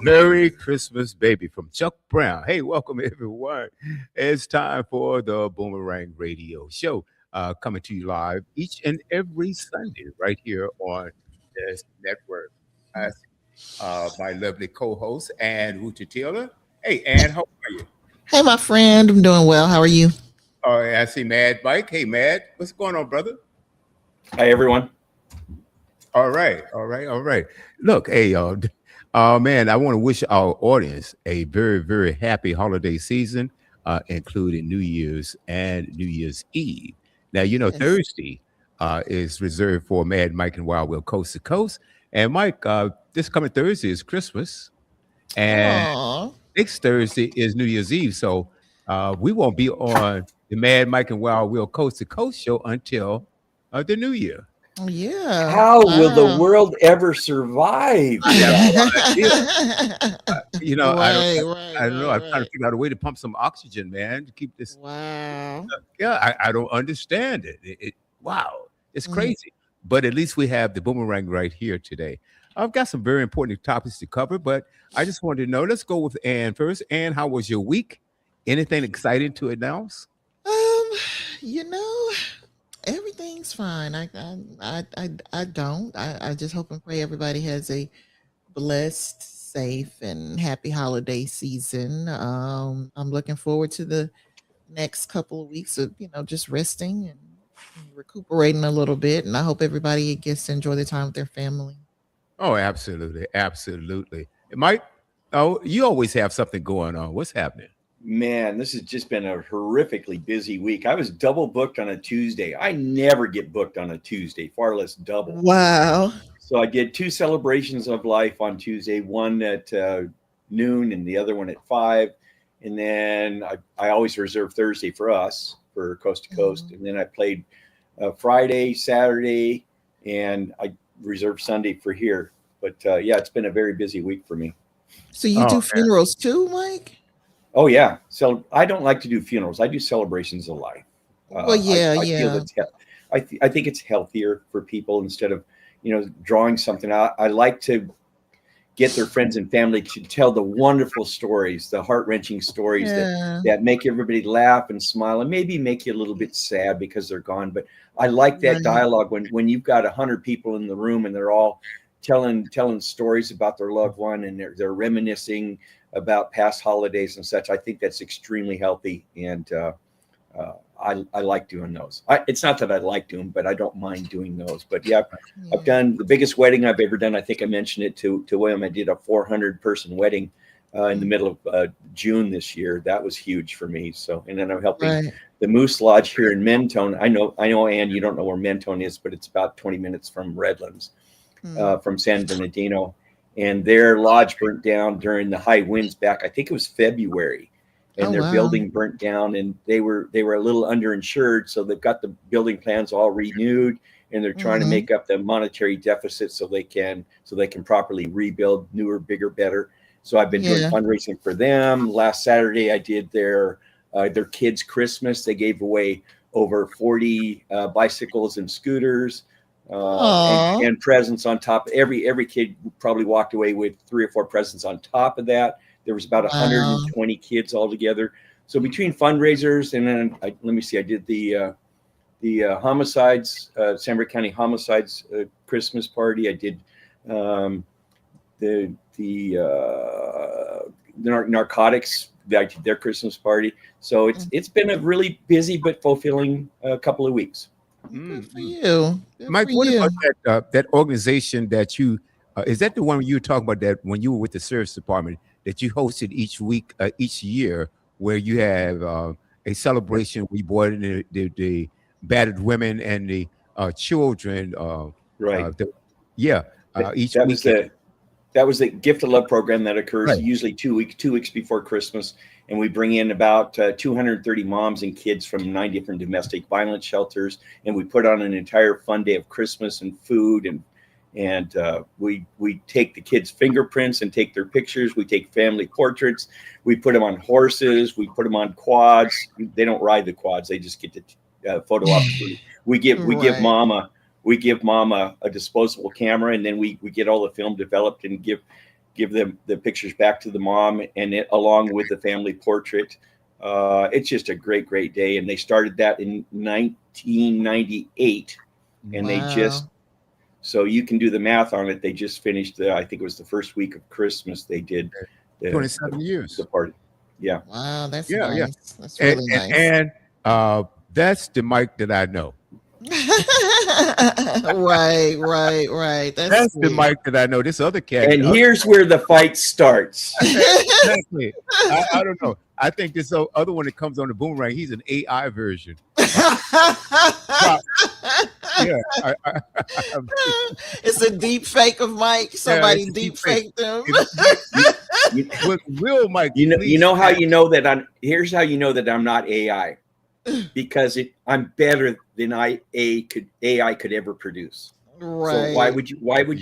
Merry Christmas, baby, from Chuck Brown. Hey, welcome everyone. It's time for the Boomerang Radio Show, coming to you live each and every Sunday right here on this network. I see, my lovely co-host, Ann Rooter Taylor. Hey, Ann, how are you? Hey, my friend. I'm doing well. How are you? All right, I see Mad Mike. Hey, Mad, what's going on, brother? Hi, everyone. All right, all right, all right. Look, hey, man, I want to wish our audience a very, very happy holiday season, including New Year's and New Year's Eve. Now, Yes. Thursday is reserved for Mad Mike and Wild Will Coast to Coast. And Mike, this coming Thursday is Christmas, and Oh, next Thursday is New Year's Eve. So we won't be on the Mad Mike and Wild Will Coast to Coast show until the New Year. yeah. How will the Wow. world ever survive I have no right, idea. I don't. right, I don't know. right, I'm trying to right. figure out a way to pump some oxygen, man, to keep this. Wow. Yeah, I don't understand it. Wow, it's Mhm. crazy. But at least we have the boomerang right here today. I've got some very important topics to cover, but I just wanted to know. Let's go with Ann first. Ann, how was your week? Anything exciting to announce? Um, you know, everything's fine. I don't. I just hope and pray everybody has a blessed, safe, and happy holiday season. I'm looking forward to the next couple of weeks of just resting and recuperating a little bit, and I hope everybody gets to enjoy their time with their family. Oh, absolutely, absolutely. Mike, oh, you always have something going on. What's happening? Man, this has just been a horrifically busy week. I was double booked on a Tuesday. I never get booked on a Tuesday, far less double. Wow. So I did two celebrations of life on Tuesday, one at noon and the other one at 5. And then I always reserve Thursday for us for Coast to Coast. Mhm. And then I played Friday, Saturday, and I reserved Sunday for here. But yeah, it's been a very busy week for me. So you Oh, do funerals too, Mike? Oh yeah. So I don't like to do funerals. I do celebrations of life. Well, yeah, I feel yeah. that's I think it's healthier for people instead of drawing something out. I like to get their friends and family to tell the wonderful stories, the heart wrenching stories Yeah. that make everybody laugh and smile and maybe make you a little bit sad because they're gone. But I like that Right. dialogue when you've got 100 people in the room and they're all telling stories about their loved one and they're reminiscing about past holidays and such. I think that's extremely healthy, and I like doing those. It's not that I like doing, but I don't mind doing those. But yeah, I've Yeah. done the biggest wedding I've ever done. I think I mentioned it to William. I did a 400 person wedding in the Mm. middle of June this year. That was huge for me. So, and then I'm helping Right. the Moose Lodge here in Mentone. I know, Ann, you don't know where Mentone is, but it's about 20 minutes from Redlands, Mm. from San Bernardino. And their lodge burnt down during the high winds back, I think it was February, Oh and their wow. building burnt down, and they were a little underinsured, so they've got the building plans all renewed, and they're trying to Hmm. make up the monetary deficit so they can properly rebuild newer, bigger, better. So I've been doing Yeah. fundraising for them. Last Saturday I did their kids Christmas. They gave away over 40 bicycles and scooters, Oh. and presents on top. Every kid probably walked away with 3 or 4 presents on top of that. There was about Wow. 120 kids altogether. So between fundraisers and then let me see, I did the homicides, San Bernardino County homicides Christmas party. I did um, the narcotics. I did their Christmas party. So Mm. it's been a really busy but fulfilling couple of weeks. Well, good for Mm-hmm. you. Good Mike, for what you. about that organization that you is that the one you were talking about that when you were with the service department that you hosted each week, each year, where you have a celebration where you brought in the battered women and the children. Right. Yeah, That, each that was weekend. the gift of love program that occurs Right. usually 2 weeks before Christmas, and we bring in about 230 moms and kids from 9 different domestic violence shelters, and we put on an entire fun day of Christmas and food, and we take the kids' fingerprints and take their pictures. We take family portraits. We put them on horses. We put them on quads. They don't ride the quads. They just get to photo opportunity. Right. We give mom a disposable camera, and then we get all the film developed and give them the pictures back to the mom, and it along with the family portrait. It's just a great day, and they started that in 1998, and they just Wow. so you can do the math on it. They just finished I think it was the first week of Christmas. They did the the, 27 the years. party. Yeah. Wow, that's Yeah, yeah. nice. That's And, really and, nice. and that's the Mike that I know. Right. That's That's the sweet. Mike that I know. This other cat, And here's where the fight starts. exactly. I don't know. I think this other one that comes on the boomerang, he's an AI version. Uh, pro- yeah, It's a deep fake of Mike. yeah, Somebody it's a deep deep fake. faked him. If Mike, You, with real Mike, you please know how stand. you know that I'm. Here's how you know that I'm not AI, because I'm better than AI could ever produce. So Right. why would you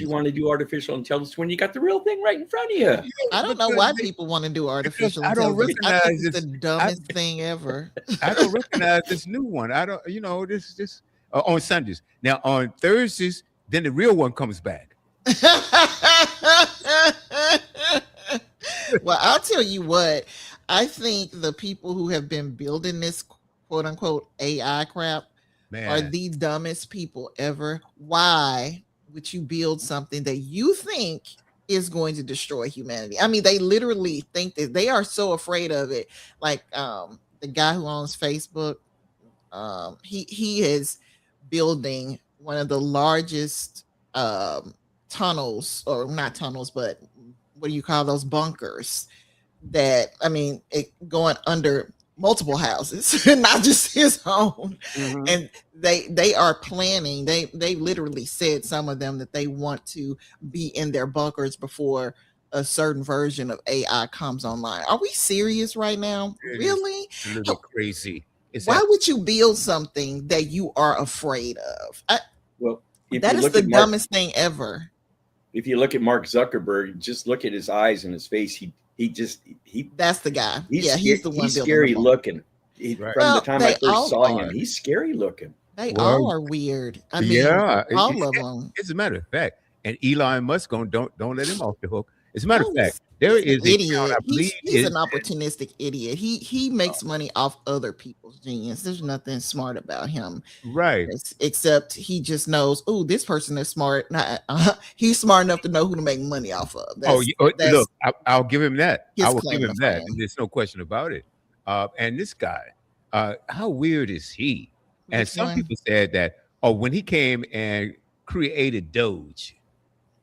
want to do artificial intelligence when you got the real thing right in front of you? I don't know Because why people want to do because artificial I don't intelligence. I think recognize it's the this. I, dumbest thing ever. I don't recognize this new one. I don't. This on Sundays. Now on Thursdays, then the real one comes back. Well, I'll tell you what. I think the people who have been building this quote unquote AI crap are Man, the dumbest people ever. Why would you build something that you think is going to destroy humanity? I mean, they literally think that they are so afraid of it. Like the guy who owns Facebook, he is building one of the largest tunnels, or not tunnels, but what do you call those, bunkers, that, I mean, it going under multiple houses, not just his own. hmm And they are planning. They literally said, some of them, that they want to be in their bunkers before a certain version of AI comes online. Are we serious right now? it is Really? literally How- crazy. It's Why that. would you build something that you are afraid of? Well, if That you is look the at Mark, dumbest thing ever. if you look at Mark Zuckerberg, just look at his eyes and his face. He just That's the guy. he's Yeah, he's the one he's building the scary bunker. looking. Right. From the Well, time I they first all saw him, are. he's scary looking. They Well, all are weird. I mean, yeah. all of them. As a matter of fact, and Elon Musk don't let him off the hook. As a matter of Oh, fact, there he's an is a count, I idiot. believe He's is an opportunistic idiot. He makes money off other people's genius. There's nothing smart about him. right. Except he just knows, oh, this person is smart. He's smart enough to know who to make money off of. Oh, That's look, I'll give him that. I his will give claim to him that. fame. There's no question about it. And this guy, how weird is he? And Which some one? people said that, oh, when he came and created Doge,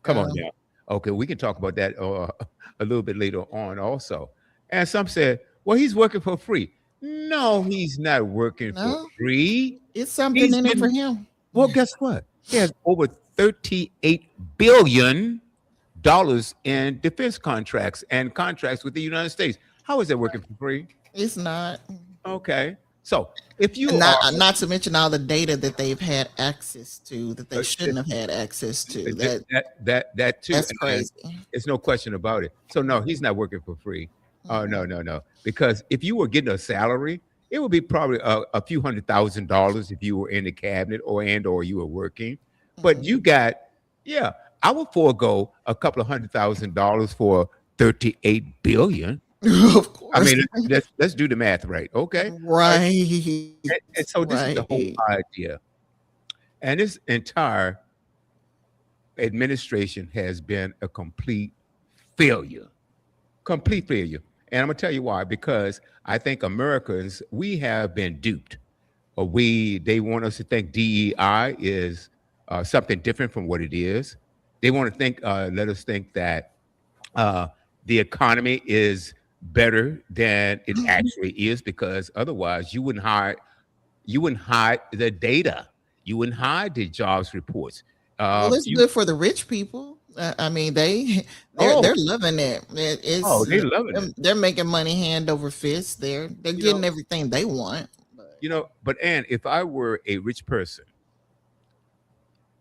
come on Um, now. Okay, we can talk about that a little bit later on also. And some said, well, he's working for free. No, he's not working for no, free. it's something He's in it for getting, him. well, guess what? He has over $38 billion in defense contracts and contracts with the United States. How is that working for free? It's not. Okay. So if you And are not to mention all the data that they've had access to that they uh, shouldn't have had access to. that too, That's and crazy. it's no question about it. So no, he's not working for free. Oh Mm-mm, no. Because if you were getting a salary, it would be probably a few $100,000 if you were in the cabinet or you were working. But mm-mm. you got, yeah, I would forego a couple of $100,000 for 38 billion. Of I course. mean, let's do the math right. Okay. All right. Right. And so this is the whole Right. idea. And this entire administration has been a failure, complete failure. And I'm gonna tell you why. Because I think Americans, we have been duped. Or they want us to think DEI is something different from what it is. They want to let us think that uh, the economy is better than it actually is, because otherwise you wouldn't hide the data, you wouldn't hide the jobs reports. Well, it's You good for the rich people. I mean, they're oh loving it. oh they loving it. They're making money hand over fist. They're You know getting everything they want. But but Ann, if I were a rich person,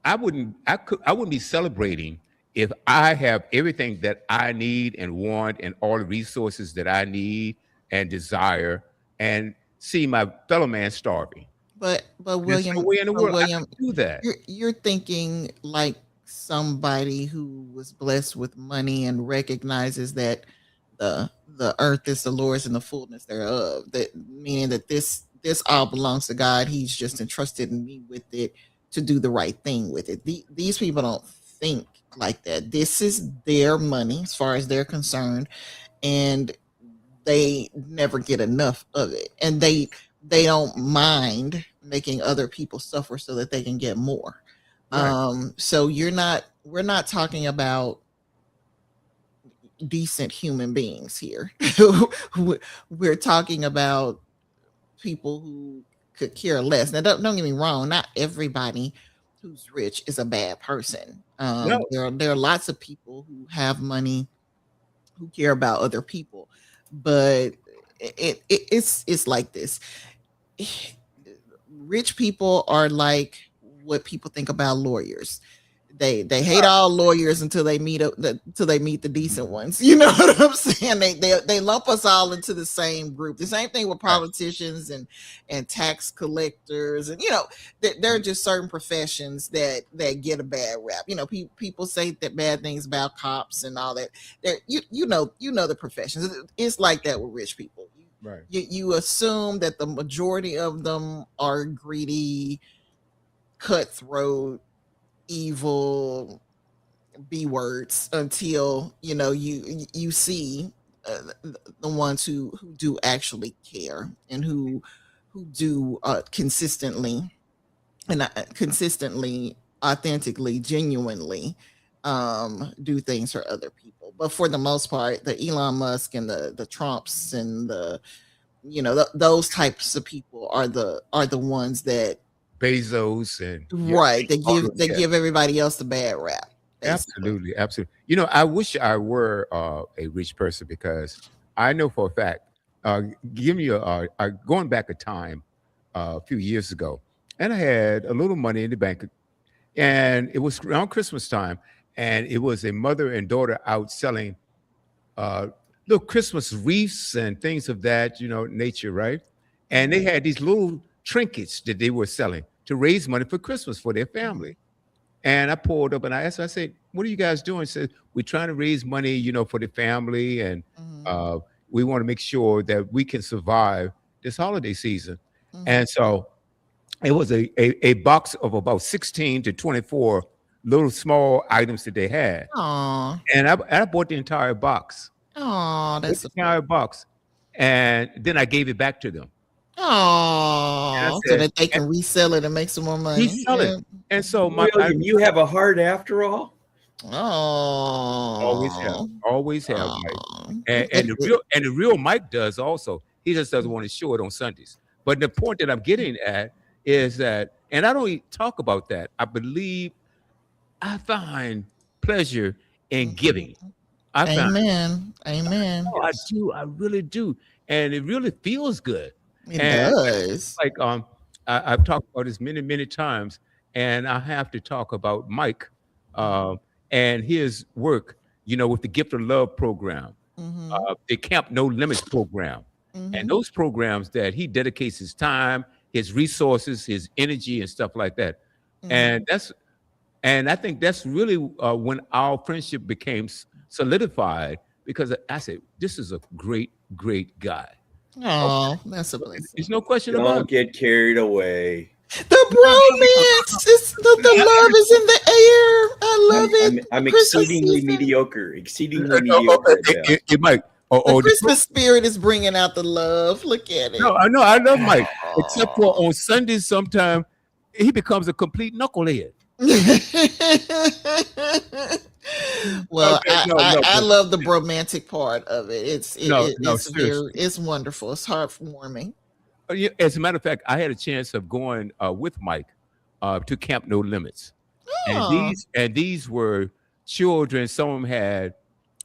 I wouldn't be celebrating if I have everything that I need and want and all the resources that I need and desire, and see my fellow man starving. but There's no William, way in the but world I William, could do that. you're thinking like somebody who was blessed with money and recognizes that the earth is the Lord's and the fullness thereof. That meaning that this all belongs to God. He's just entrusted me with it to do the right thing with it. These people don't think like that. This is their money as far as they're concerned, and they never get enough of it, and they don't mind making other people suffer so that they can get more. Right. So we're not talking about decent human beings here. We're talking about people who could care less. Now, don't get me wrong. Not everybody who's rich is a bad person. No. There are lots of people who have money who care about other people, but it's like this. Rich people are like what people think about lawyers. They hate all lawyers until they meet the decent ones. You know what I'm saying? They lump us all into the same group. The same thing with Right. politicians and tax collectors, and there are just certain professions that get a bad rap. People say that bad things about cops and all that. You know the professions. It's like that with rich people. Right. You assume that the majority of them are greedy, cutthroat, evil B words until you see the ones who do actually care and who do consistently and consistently, authentically, genuinely do things for other people. But for the most part, the Elon Musk and the Trumps and those types of people are the ones that, Bezos and yeah, right, they all give of they yeah. give everybody else the bad rap, basically. Absolutely, absolutely. I wish I were a rich person because I know for a fact. Uh, Give me going back a time a few years ago, and I had a little money in the bank, and it was around Christmas time, and it was a mother and daughter out selling uh, little Christmas wreaths and things of that, nature, right? And they Mhm, had these little trinkets that they were selling to raise money for Christmas for their mhm, family. And I pulled up and I asked her, I said, "What are you guys doing?" She said, "We're trying to raise money, for the family, and mhm, uh, we want to make sure that we can survive this holiday season." mhm. And so it was a box of about 16 to 24 little small items that they had. Aw, And I bought the entire box, aw, bought that's the so entire sweet. box. And then I gave it back to them. And I Aw, so said, that they and can resell it and make some more money. resell it. Yeah. And so I William, you have a heart after all. Oh, always have, Mike. oh. And the real Mike does also. He just doesn't want to show it on Sundays. But the point that I'm getting at is that, and I don't talk about that. I believe I find pleasure in giving. I find, Amen. Amen. oh, I Yes. do, I really do, and it really feels good. It And does. like I've talked about this many, many times, and I have to talk about Mike Mhm, and his work, with the Gift of Love program, mhm, the Camp No Limits program, and mhm, those programs that he dedicates his time, his resources, his energy, and stuff like that. And mhm. I think that's really when our friendship became solidified because I said, "This is a great, great guy." Okay, Oh, that's a blessing. there's no question about Don't it. get carried away. The No, no, no, no, bromance is the no, love is in the air. I love I'm it. Christmas exceedingly season. mediocre. Exceedingly no, mediocre at best. Mike, The or Christmas spirit is bringing out the love. Look at no, it. I know, I love Mike, except for Oh. on Sundays, sometime he becomes a complete knucklehead. Well, Okay, no, no, I but love the romantic part of it. no, no, It's very seriously. it's wonderful. It's heartwarming. Yeah, as a matter of fact, I had a chance of going with Mike to Camp No Limits, and Oh. these were children. Some of them had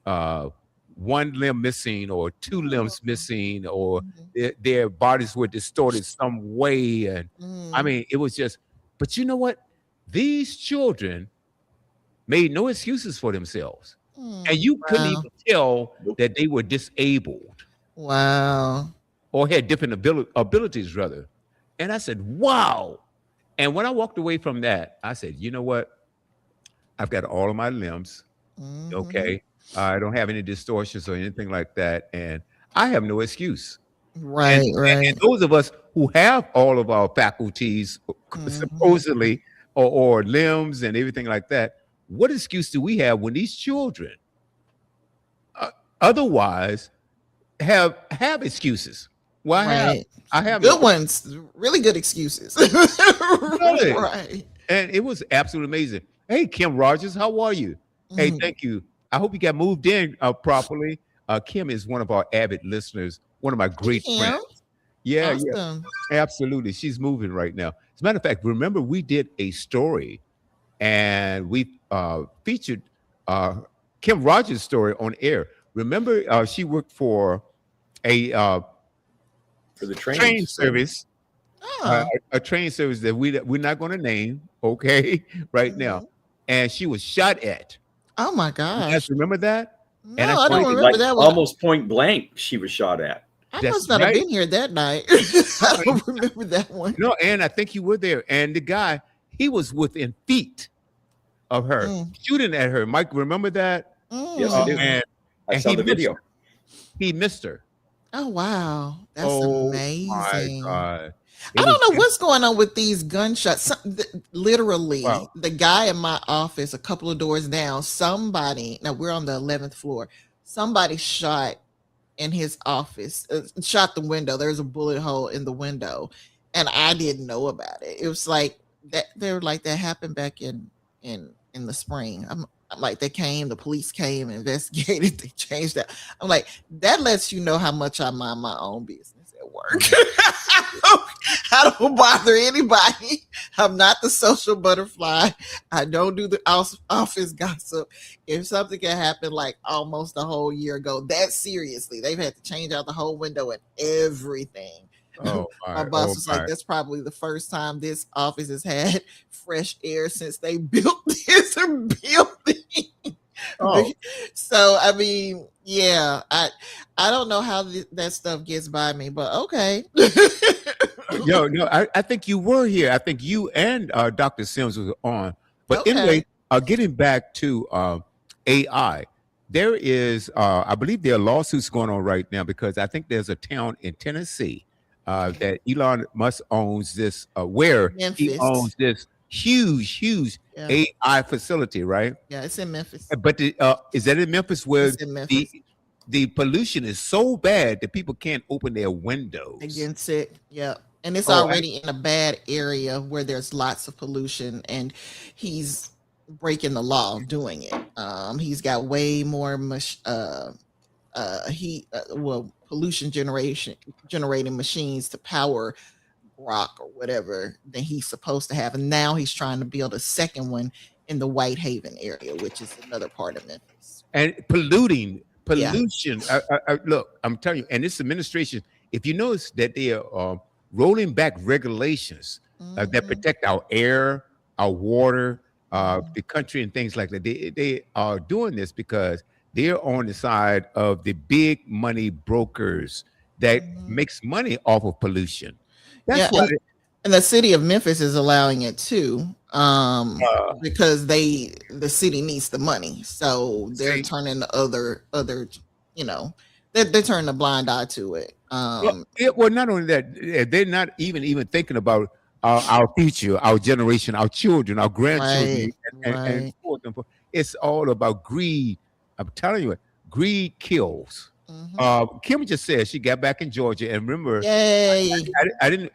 uh, one limb missing, or two limbs Oh. missing, or Mhm. their bodies were distorted some way. And I Mm. mean, it was just. But you know what? These children made no excuses for themselves, and Mm. you couldn't Wow. even tell Nope. that they were disabled Wow. or had different abilities, rather. And I said, "Wow." And when I walked away from that, I said, "You know what? I've got all of my limbs. Hmm. Okay. I don't have any distortions or anything like that. And I have no excuse. Right, And right. those of us who have all of our faculties, Hmm. supposedly, or limbs and everything like that, what excuse do we have when these children uh, otherwise have excuses? Well, Right. I have no Good ones, really good excuses. really. Right. And it was absolutely amazing. Hey, Kim Rogers, how are you? Hey, Mhm. thank you. I hope you got moved in properly. Kim is one of our avid listeners, one of my Hey, great friends. Kim. Yeah, yeah, Awesome. absolutely. She's moving right now. As a matter of fact, remember we did a story and we featured uh, Kim Rogers' story on air. Remember, she worked for a for the train trains. service, Oh. a train service that we're not going to name, okay, right now, Mhm. and she was shot at. Oh my You guys gosh. remember that? And I No, I told don't Point, you, remember like that one. almost point blank, she was shot at. I that's must not have right. been here that night. No, I don't remember that one. no, and I think you were there. And the guy, he was within feet of her, Mm, shooting at her. Mike, remember that? Yes, I do. mm. And I saw he the missed video. her. He missed her. Oh wow, that's Oh my amazing. God! It I was don't know what's going on with these gunshots. wow. Literally, the guy in my office, a couple of doors down, somebody. Now we're on the 11th floor. Somebody shot in his office, shot the window. There's a bullet hole in the window, and I didn't know about it. It was like that. They were like that happened back in the spring. I'm like they came, the police came, investigated, they changed that. I'm like that lets you know how much I mind my own business at work. Mhm. I don't bother anybody. I'm not the social butterfly. I don't do the office gossip. If something can happen like almost a whole year ago, that seriously, they've had to change out the whole window and everything. Oh My my! boss Oh was like, my! that's probably the first time this office has had fresh air since they built this building. Oh So I mean, yeah, I don't know how that stuff gets by me, but okay. no, no. I think you were here. I think you and Dr. Sims was on. But Okay. anyway, getting back to AI, there is, I believe, there are lawsuits going on right now because I think there's a town in Tennessee that Elon Musk owns this, where he Memphis. owns this huge, huge Yeah. AI facility, right? Yeah, it's in Memphis. But is that in Memphis where It's in the Memphis. the pollution is so bad that people can't open their windows? Against it. Yeah. And it's Oh, already in a bad area where there's lots of pollution and he's breaking the law doing it. He's got way more pollution generation generating machines to power rock or whatever than he's supposed to have. And now he's trying to build a second one in the Whitehaven area, which is another part of Memphis. and Yeah. pollution. Look, I'm telling you, and this administration, if you notice that they are rolling back regulations that Hmm. protect our air, our water, Hmm. the country, and things like that, they are doing this because they're on the side of the big money brokers that Hmm. makes money off of pollution. That's Yeah, why. and the city of Memphis is allowing it too, Uh, because the city needs the money, so they're see, turning the other, you know, they're turning a blind eye to it. well, not only that, they're not even thinking about our future, our generation, our children, our grandchildren, Right, and right. forth and forth. It's all about greed. I'm telling you, greed kills. Hmm. Kim just said she got back in Georgia, and remember, Yay. I didn't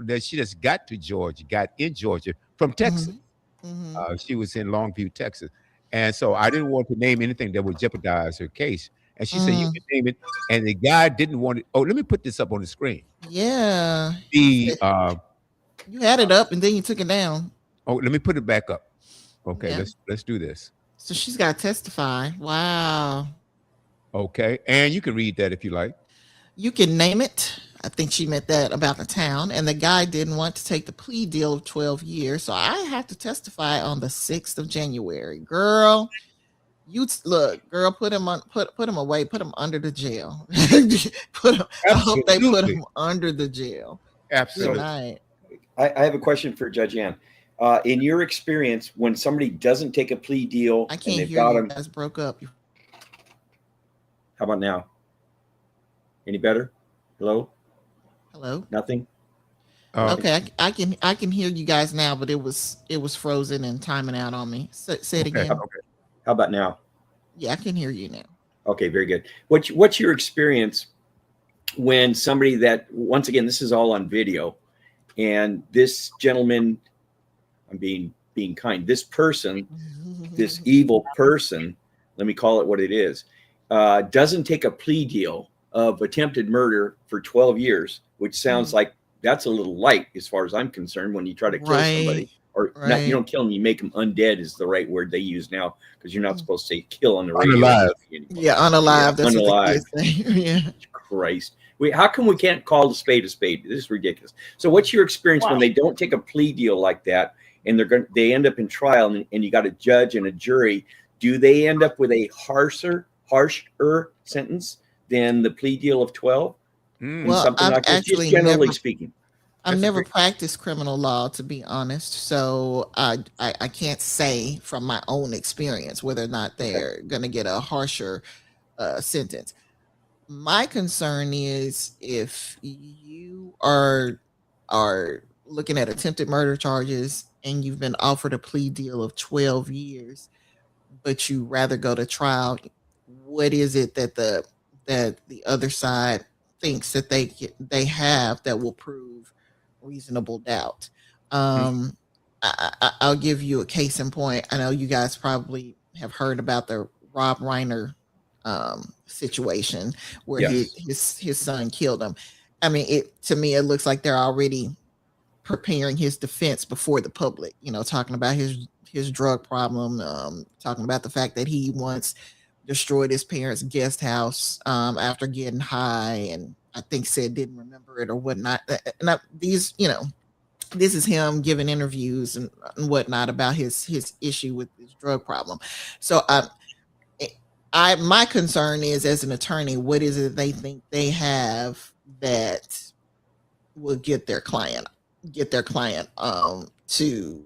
that she just got to Georgia, got in Georgia from Texas. Hmm. Hmm. She was in Longview, Texas, and so I didn't want to name anything that would jeopardize her case. And she said, "You Mm, can name it." And the guy didn't want it. Oh, let me put this up on the screen. yeah. The You had it up and then you took it down. oh, let me put it back up. Okay, Yeah. let's do this. So she's got to testify. Wow. Okay, and you can read that if you like. You can name it. I think she meant that about the town. And the guy didn't want to take the plea deal of 12 years. So I have to testify on the 6th of January. Girl, look, girl, put him away, put him under the jail. I hope they put Absolutely, him under the jail. Good So absolutely. night. I have a question for Judge Ann. In your experience, when somebody doesn't take a plea deal I and can't they've hear got you. them, Guys broke up. how about now? Any better? Hello? Hello. Nothing? Uh, Okay, I can hear you guys now, but it was frozen and timing out on me. Say it okay, again. okay. How about now? Yeah, I can hear you now. Okay, very good. What's your experience when somebody that, once again, this is all on video, and this gentleman, I'm being kind, this person, this evil person, let me call it what it is, doesn't take a plea deal of attempted murder for 12 years, which sounds Mhm. like that's a little light as far as I'm concerned when you try to kill Right, somebody. Or not, you right. don't kill them, you make them undead is the right word they use now, because you're not Mm. supposed to say kill on the radio Unalive. anymore. Yeah, Yeah, unalive. That's what the unalive. kids say. Yeah. Christ. How come we can't call a spade a spade? This is ridiculous. So what's your experience when they don't take a plea deal like that and they end up in trial, and you got a judge and a jury? Do they end up with a harsher sentence than the plea deal of 12 in Mm, Well, something I've like this? Just actually generally never speaking. I've that's a never great. practiced criminal law, to be honest, so I can't say from my own experience whether or not Okay. they're gonna get a harsher sentence. My concern is if you are looking at attempted murder charges and you've been offered a plea deal of 12 years, but you rather go to trial, what is it that the other side thinks that they have that will prove reasonable doubt? Mm, Um, I'll give you a case in point. I know you guys probably have heard about the Rob Reiner situation where his Yes. his his son killed him. I mean, it to me it looks like they're already preparing his defense before the public, talking about his drug problem, talking about the fact that he once destroyed his parents' guest house after getting high, and I think said didn't remember it or whatnot. And this is him giving interviews and whatnot about his issue with his drug problem. So my concern is, as an attorney, what is it they think they have that will get their client to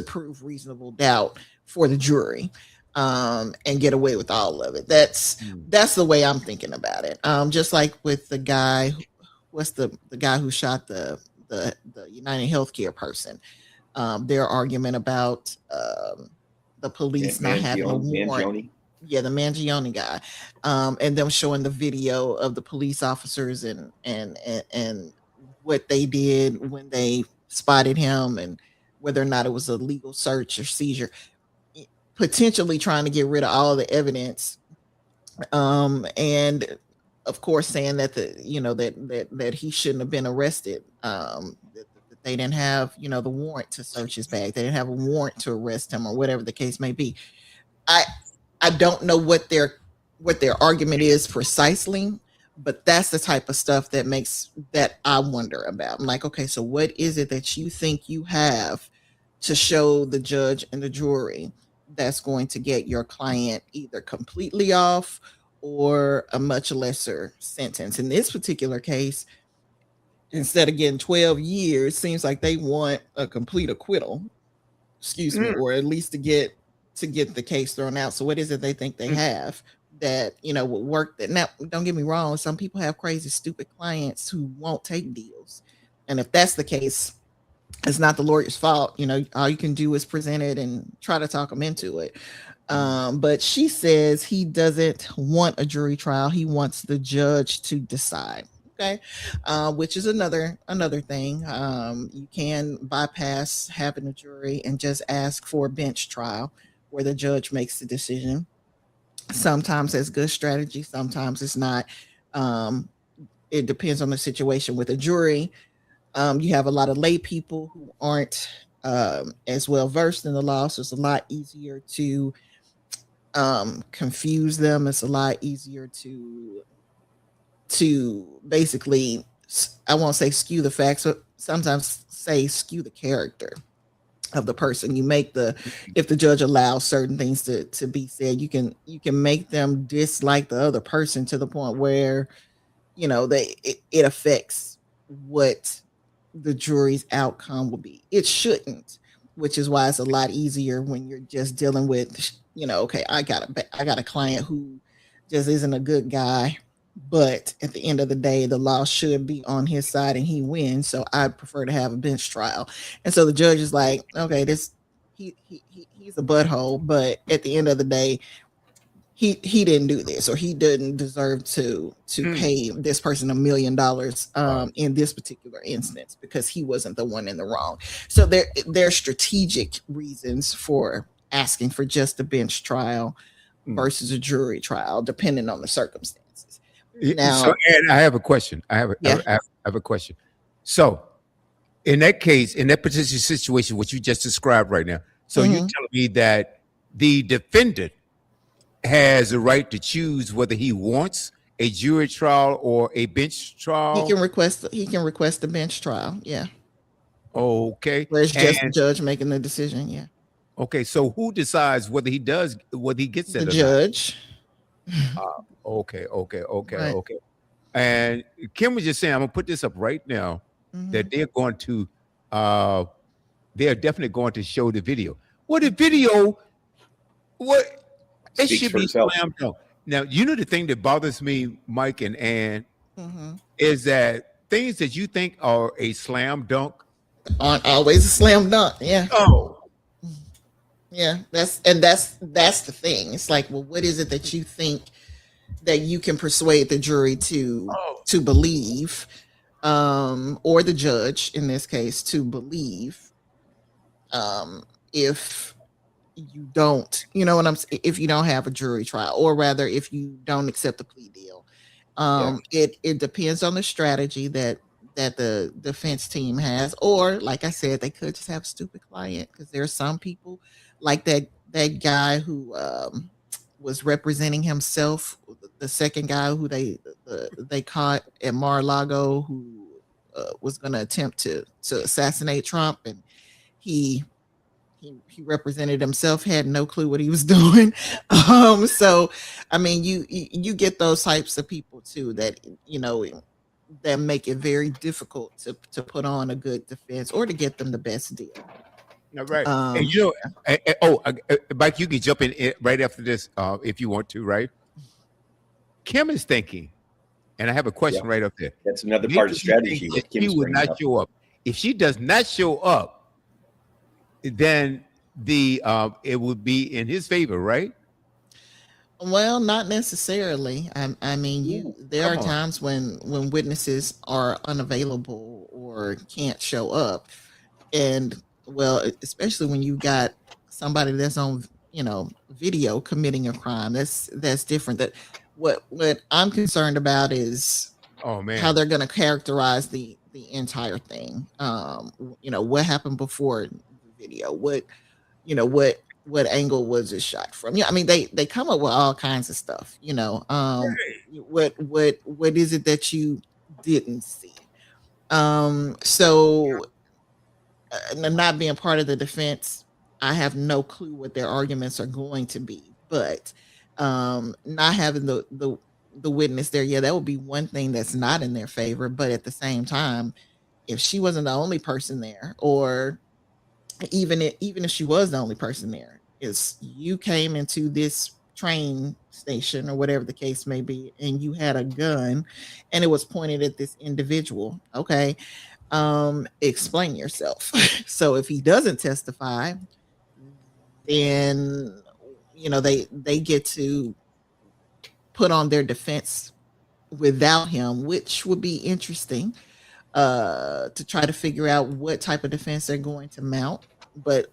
prove reasonable doubt for the jury, and get away with all of it. that's mm. that's the way I'm thinking about it. Just like with the guy, what's the guy who shot the United Healthcare person. Their argument about the police not having a warrant. Mangione. Yeah, the Mangione guy, and them showing the video of the police officers and what they did when they spotted him, and whether or not it was a legal search or seizure, potentially trying to get rid of all the evidence, and of course saying that that he shouldn't have been arrested, that they didn't have the warrant to search his bag, they didn't have a warrant to arrest him, or whatever the case may be. I i don't know what their argument is precisely, but that's the type of stuff that I wonder about. I'm like, okay, so what is it that you think you have to show the judge and the jury that's going to get your client either completely off or a much lesser sentence? In this particular case, instead of getting 12 years, seems like they want a complete acquittal, excuse me, Mm, or at least to get the case thrown out. So what is it they think they mm. have that will work? That, now, don't get me wrong, some people have crazy stupid clients who won't take deals, and if that's the case, it's not the lawyer's fault. All you can do is present it and try to talk them into it. But she says he doesn't want a jury trial, he wants the judge to decide. Okay. Which is another thing. You can bypass having a jury and just ask for a bench trial where the judge makes the decision. Sometimes that's good strategy, sometimes it's not. um, it depends on the situation. With a jury, you have a lot of lay people who aren't as well versed in the law, so it's a lot easier to confuse them. It's a lot easier to basically, I won't say skew the facts, but sometimes say skew the character of the person. You make the If the judge allows certain things to be said, you can make them dislike the other person to the point where they it affects what the jury's outcome will be. It shouldn't, which is why it's a lot easier when you're just dealing with, okay, I got a client who just isn't a good guy, but at the end of the day, the law should be on his side and he wins. So I prefer to have a bench trial. And so the judge is like, okay, this he's a butthole, but at the end of the day, he didn't do this, or he didn't deserve to Mm. pay this person $1 million Wow. in this particular instance because he wasn't the one in the wrong. So there are strategic reasons for asking for just a bench trial Mm. versus a jury trial, depending on the circumstances. So, Now, and I have a question. yeah. I have a question. So, in that case, in that particular situation, what you just described right now, so you Hmm. telling me that the defendant has a right to choose whether he wants a jury trial or a bench trial? He can request a bench trial. Yeah, Okay. where it's just the And judge making the decision. Yeah, okay, so who decides whether he gets the it or not? judge. Right. Okay. And Kim was just saying, I'm gonna put this up right now Hmm. that uh they're definitely going to show the video. Well, the video, what it Speaks should for be itself. slam dunk. Now, you know the thing that bothers me, Mike and Ann, Hmm. is that things that you think are a slam dunk. Aren't always a slam dunk. Yeah. Oh, Yeah, that's the thing. It's like, well, what is it that you think that you can persuade the jury oh, to believe, or the judge in this case to believe, if you don't, if you don't have a jury trial, or rather, if you don't accept the plea deal. Yeah. It depends on the strategy that the defense team has, or like I said, they could just have a stupid client because there are some people like that guy who was representing himself, the second guy who they caught at Mar-a-Lago, who was going to attempt to assassinate Trump, and he he represented himself, had no clue what he was doing. So I mean, you get those types of people too that that make it very difficult to put on a good defense or to get them the best deal. all right. And um you know, Mike, you can jump in right after this if you want to, right? Kim is thinking, and I have a Yeah. question right up there. That's another Maybe part of he thinks strategy that what she Kim's would bringing not up. show up. If she does not show up, then the it would be in his favor, right? well, not necessarily. I mean, Ooh, there are come on. times when witnesses are unavailable or can't show up, and well, especially when you got somebody that's on video committing a crime. That's different. That what I'm concerned about is Oh how man. they're going to characterize the entire thing. What happened before the video, what angle was it shot from. Yeah, I mean, they come up with all kinds of stuff. What is it that you didn't see? So not being part of the defense, I have no clue what their arguments are going to be. But not having the witness there, yeah, that would be one thing that's not in their favor. But at the same time, if she wasn't the only person there, or even if she was the only person there, is you came into this train station or whatever the case may be, and you had a gun and it was pointed at this individual. Okay, explain yourself. So if he doesn't testify, then they get to put on their defense without him, which would be interesting, to try to figure out what type of defense they're going to mount. But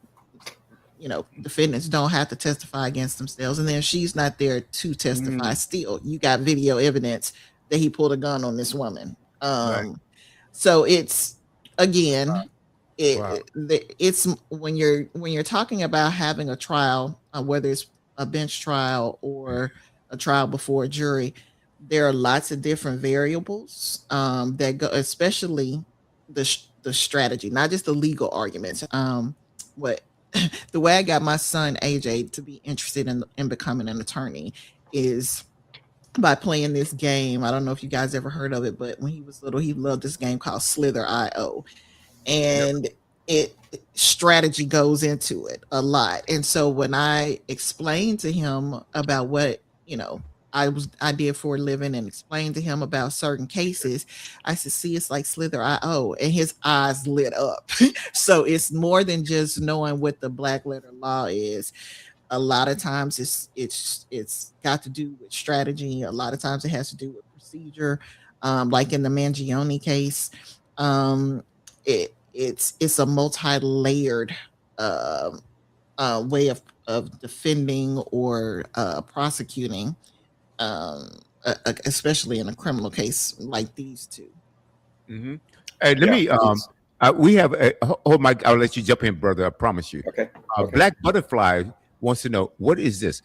defendants don't have to testify against themselves, and then she's not there to testify. Mm, Still, you got video evidence that he pulled a gun on this woman. right. So it's, again, Wow. it's when you're talking about having a trial, whether it's a bench trial or a trial before a jury, there are lots of different variables that go, especially the strategy, not just the legal arguments. What The way I got my son AJ to be interested in becoming an attorney is by playing this game. I don't know if you guys ever heard of it, but when he was little, he loved this game called Slither.io. Yep. and it strategy goes into it a lot. And so when I explained to him about what, I did for a living and explained to him about certain cases, I said, see, it's like Slither IO, and his eyes lit up. So it's more than just knowing what the black letter law is. A lot of times it's got to do with strategy. A lot of times it has to do with procedure. Like in the Mangione case, it's a multi-layered way of defending or prosecuting, especially in a criminal case like these two. Hmm. Hey, let Yeah. me. We have. Hold my. I'll let you jump in, brother. I promise you. Okay. Okay. Black Butterfly wants to know what is this?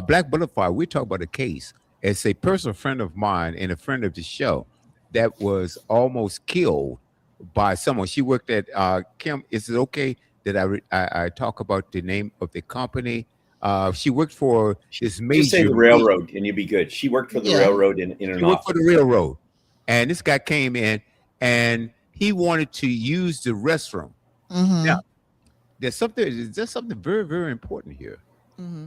Black Butterfly. We talk about a case. It's a personal friend of mine and a friend of the show that was almost killed by someone. She worked at Kim. Is it okay that I talk about the name of the company? She worked for this Just say major the league. railroad, and you'll be good. She worked for the Yeah. railroad in She an worked for the office. railroad, and this guy came in and he wanted to use the restroom. Now, Mm-hmm. there's something very, very important here. Mm-hmm.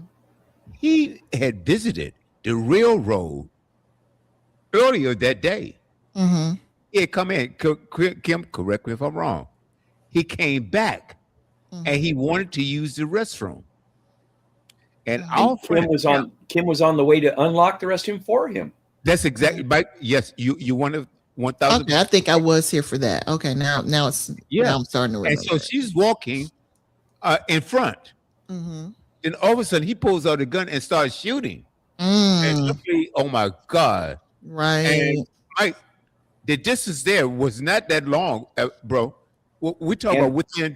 He had visited the railroad earlier that day. Mm-hmm. He had come in. Kim, correct me if I'm wrong. He came back and Mm-hmm. he wanted to use the restroom. And Mm-hmm. our And friend Kim, Kim was on the way to unlock the restroom for him. that's exactly right. Yes, you want to 1,000. Okay, I think I was here for that. Okay, now Yeah. I'm starting to And so remember it. she's walking in front. Mm-hmm. Then all of a sudden he pulls out a gun and starts shooting. And Mm, luckily, oh my God. right. And Mike, the distance there was not that long, bro. We talk about And within.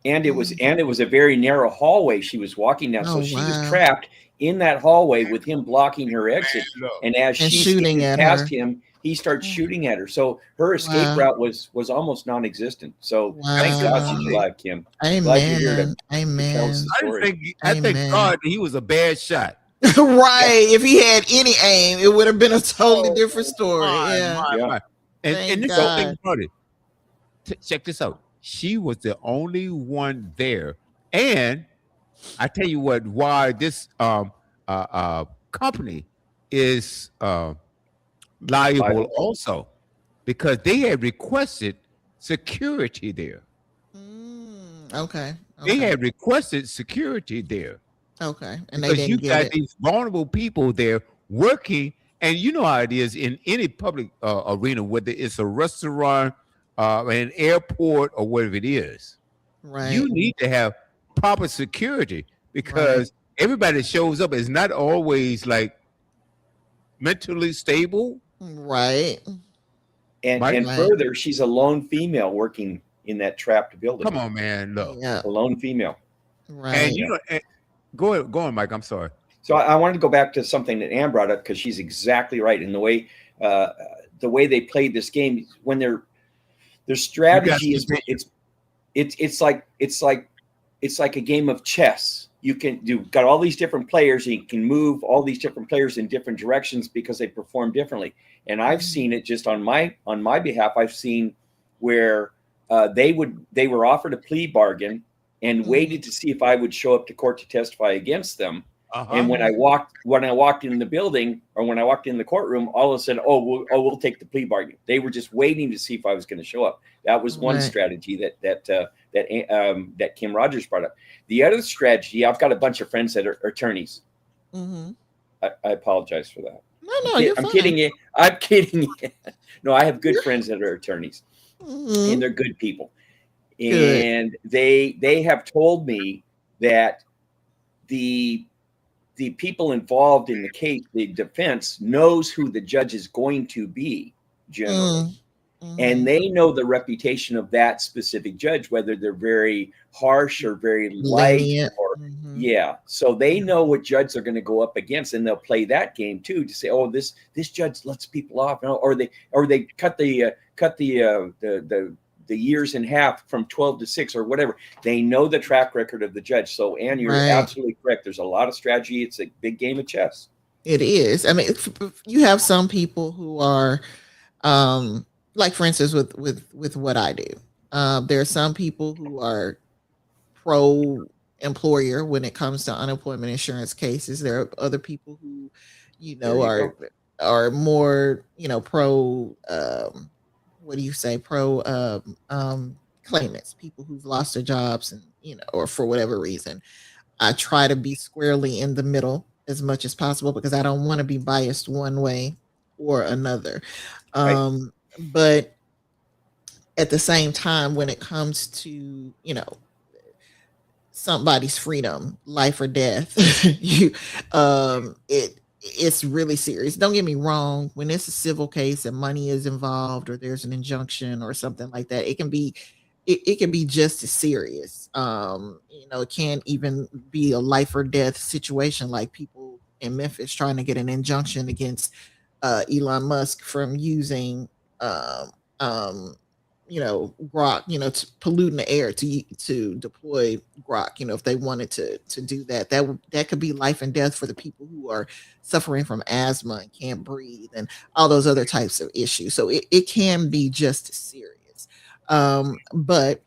Mm. it was a very narrow hallway she was walking down. So Oh she was wow. trapped in that hallway with him blocking her exit. Man, look. And as And she's shooting skating at past her. him, he starts Mm, shooting at her. So her escape wow. route was almost non-existent. So I thank God she's Wow. alive, Kim. Glad you're here Amen. to tell us the Amen. story. I thank Amen. God that he was a bad shot. Yeah, Right. If he had any aim, it would have been a totally Oh different story. my, Yeah. my, yeah. my. And Thank this is the thing God. about it. Check this out. She was the only one there. And I tell you what, why this company is liable Bible. also, because they had requested security there. Okay. They Okay. had requested security there Okay. And they because you didn't get got it. these vulnerable people there working, and you know how it is in any public arena, whether it's a restaurant, an airport, or whatever it is. You Right. need to have proper security Right. because everybody that shows up is not always like mentally stable, Right. right? And Right. further, she's a lone female working in that trapped building. Come on, man, look. Yeah. A lone female. And Right. you Yeah. know, go on, Mike. I'm sorry. So I wanted to go back to something that Ann brought up because she's exactly right in uh, the way they played this game. When their You got to strategy be is patient. it's like a game of chess. You've got all these different players, and you can move all these different players in different directions because they perform differently. And I've Mhm. seen it just on my behalf. I've seen where they were offered a plea bargain and Mhm. waited to see if I would show up to court to testify against them. Uh And huh. Mhm. when I walked in the building or when I walked in the courtroom, all of a sudden, we'll take the plea bargain. They were just waiting to see if I was going to show up. That was one Right. strategy that Kim Rogers brought up. The other strategy, I've got a bunch of friends that are attorneys. Mhm. I apologize for that. No, you're I'm fine. kidding you. I'm kidding you. No, I have good You're friends that are attorneys, and mhm. they're good people. Good. And they have told me that the the people involved in the case, the defense knows who the judge is going to be generally. Mm. And Mhm. they know the reputation of that specific judge, whether they're very harsh or very light Lenient. or Mhm. yeah. So they Mhm. know what judge they're going to go up against, and they'll play that game too to say, oh, this judge lets people off, or they cut the years in half from 12 to 6 or whatever. They know the track record of the judge. So, Ann, you're Right. absolutely correct. There's a lot of strategy. It's a big game of chess. It is. I mean, you have some people who are, um, like for instance, with what I do. There are some people who are pro employer when it comes to unemployment insurance cases. There are other people who, There you go. are more, pro what do you say, pro claimants, people who've lost their jobs and, or for whatever reason. I try to be squarely in the middle as much as possible because I don't want to be biased one way or another. Right. But at the same time, when it comes to, somebody's freedom, life or death, you it's really serious. Don't get me wrong, when it's a civil case and money is involved or there's an injunction or something like that, it can be just as serious. It can't even be a life or death situation like people in Memphis trying to get an injunction against Elon Musk from using um, um, grok, polluting the air to deploy grok. If they wanted to do that, that could be life and death for the people who are suffering from asthma and can't breathe and all those other types of issues. So it can be just as serious. But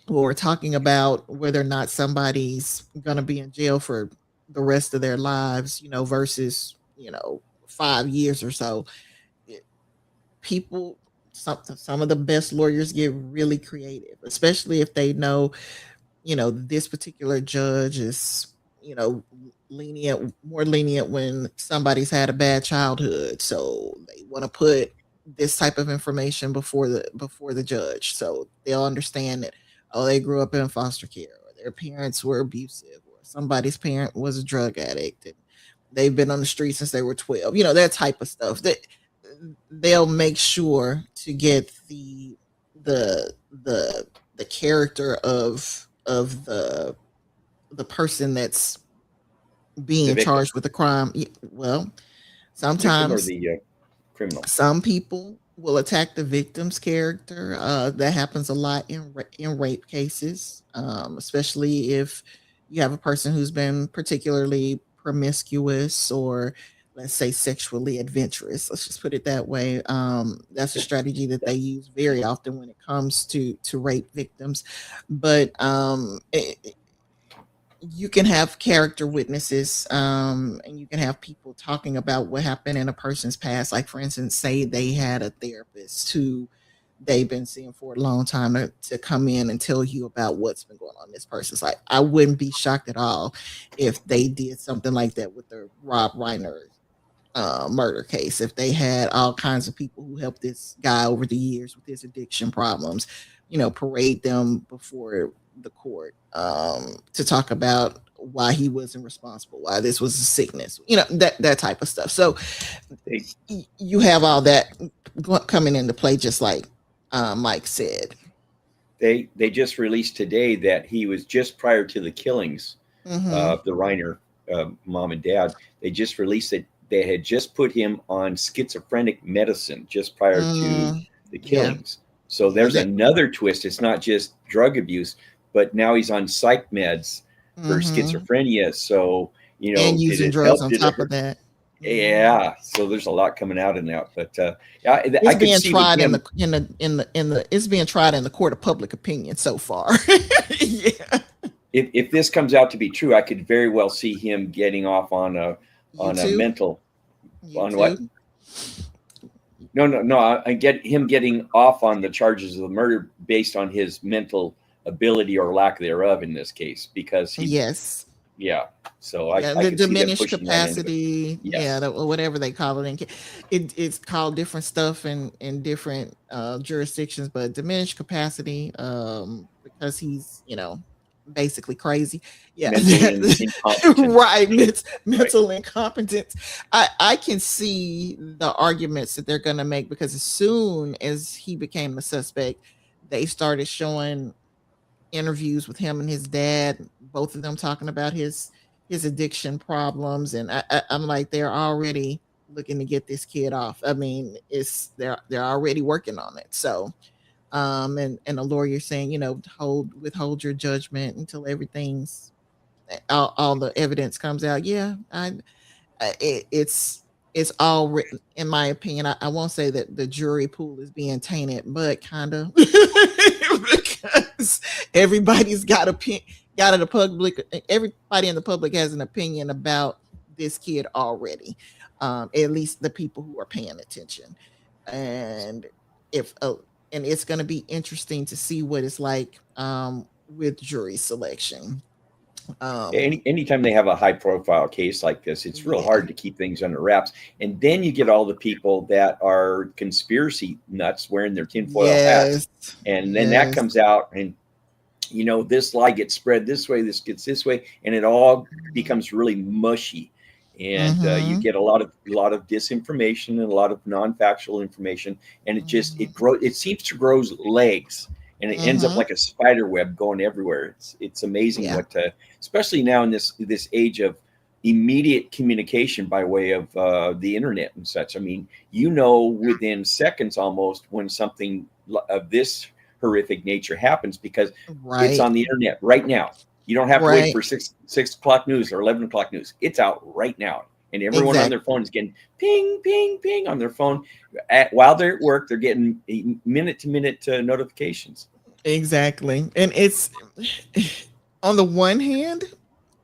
when we're talking about whether or not somebody's going to be in jail for the rest of their lives, versus 5 years or so, people, some of the best lawyers get really creative, especially if they know, this particular judge is, you know, more lenient when somebody's had a bad childhood. So they want to put this type of information before the judge. So they'll understand that, oh, they grew up in foster care or their parents were abusive or somebody's parent was a drug addict and they've been on the street since they were 12. That type of stuff. That they'll make sure to get the the the character of the person that's The being victim, charged with the crime. Well, victim or sometimes the criminal. some people will attack the victim's character. That happens a lot in rape cases, especially if you have a person who's been particularly promiscuous or, let's say, sexually adventurous. Let's just put it that way. That's a strategy that they use very often when it comes to rape victims. But you can have character witnesses, and you can have people talking about what happened in a person's past, like for instance, say they had a therapist who they've been seeing for a long time to come in and tell you about what's been going on in this person's life. I wouldn't be shocked at all if they did something like that with the Rob Reiner murder case. If they had all kinds of people who helped this guy over the years with his addiction problems, parade them before the court, to talk about why he wasn't responsible, why this was a sickness, that type of stuff. So They you have all that coming into play, just like Mike said. they just released today that he was just prior to the killings Mm-hmm. of the Reiner mom and dad. They just released that they had just put him on schizophrenic medicine just prior to Mm, the yeah. killings. So Yeah. there's another twist. It's not just drug abuse, but now he's on psych meds for Mm-hmm. schizophrenia. So And did using it drugs help? on Did it top hurt? of that. Mm-hmm. Yeah. So there's a lot coming out in that. But I It's could being see with tried him it's being tried in the court of public opinion so far. Yeah. if this comes out to be true, I could very well see him getting off on a YouTube. mental on what? YouTube. No. I get him getting off on the charges of the murder based on his mental ability or lack thereof in this case, because Yes. yeah. So Yeah, I the could see them diminished pushing that into it. capacity, yeah, Yes. or whatever they call it. It's called different stuff in different jurisdictions, but diminished capacity, because he's, basically crazy. Yeah, Mentally incompetent. right. Right. Mental incompetence. I can see the arguments that they're gonna make because as soon as he became a suspect, they started showing interviews with him and his dad, both of them talking about his addiction problems, and I'm like, they're already looking to get this kid off. I mean, it's they're already working on it. So, and the lawyer saying, withhold your judgment until all the evidence comes out. Yeah, it's it's all written. In my opinion, I won't say that the jury pool is being tainted, but kind of because everybody's got in the public. Everybody in the public has an opinion about this kid already. At least the people who are paying attention, and if and it's going to be interesting to see what it's like with jury selection. Um, Anytime they have a high profile case like this, it's real yeah. hard to keep things under wraps. And then you get all the people that are conspiracy nuts wearing their tinfoil hats. Yes. And then that Yes. comes out, and this lie gets spread this way, this gets this way, and it all becomes really mushy. And you Mm-hmm. get a lot of disinformation and a lot of non-factual information, and it seems to grow legs, and it ends up Mm-hmm. like a spider web going everywhere. It's amazing Yeah. what, especially now in this age of immediate communication by way of the internet and such. I mean, within seconds almost when something of this horrific nature happens, because it's Right. on the internet right now. You don't have to wait Right. for six o'clock news or 11 o'clock news. It's out right now, and everyone on their Exactly. phone is getting ping, ping, ping on their phone. While they're at work, they're getting minute to minute notifications. Exactly. And it's on the one hand,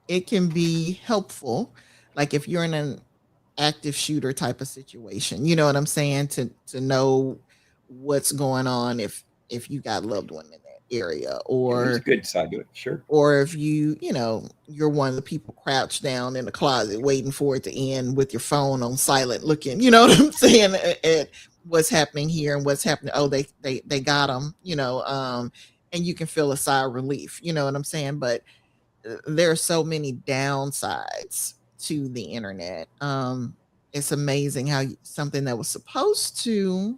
it can be helpful. Like if you're in an active shooter type of situation, you know what I'm saying? To know what's going on if you got loved one in that area, Yeah, there's a good side to it, sure. or if you're one of the people crouched down in the closet waiting for it to end with your phone on silent looking, you know what I'm saying, at what's happening here and what's happening. Oh, they got them, and you can feel a sigh of relief, you know what I'm saying. But there are so many downsides to the internet. It's amazing how something that was supposed to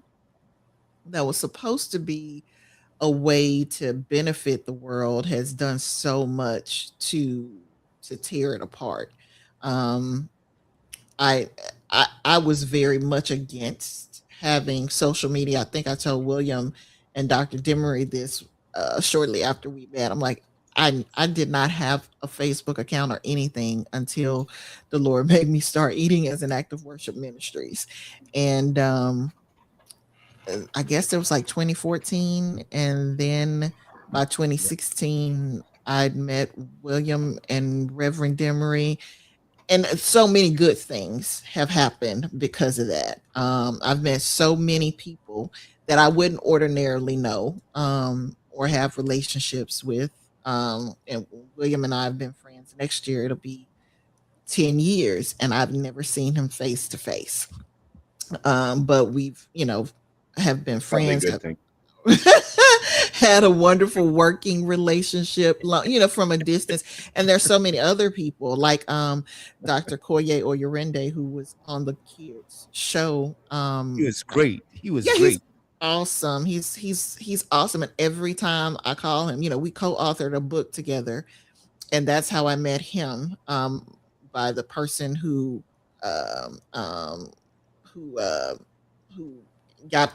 be a way to benefit the world has done so much to tear it apart. Um, I I was very much against having social media. I think I told William and Dr. Demery this shortly after we met. I'm like, I did not have a Facebook account or anything until the Lord made me start eating as an active worship ministries, and I guess it was like 2014, and then by Yeah. 2016, I'd met William and Reverend Demery, and so many good things have happened because of that. I've met so many people that I wouldn't ordinarily know or have relationships with. And William and I have been friends. Next year, it'll be 10 years, and I've never seen him face to face. But we've, have been Probably a friends, good thing. had a wonderful working relationship, from a distance. And there's so many other people like Dr. Koye Oyorende, who was on the kids show. He was great. He was Yeah, he's great. awesome. He's awesome. And every time I call him, we co-authored a book together, and that's how I met him. By the person um, um, who uh, who got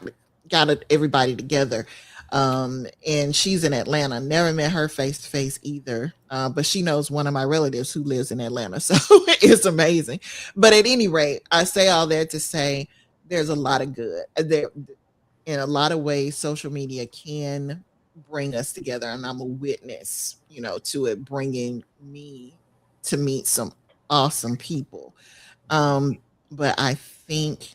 everybody together. And she's in Atlanta. Never met her face to face either, but she knows one of my relatives who lives in Atlanta, so it's amazing. But at any rate, I say all that to say there's a lot of good there. In a lot of ways, social media can bring us together, and I'm a witness, to it bringing me to meet some awesome people. But I think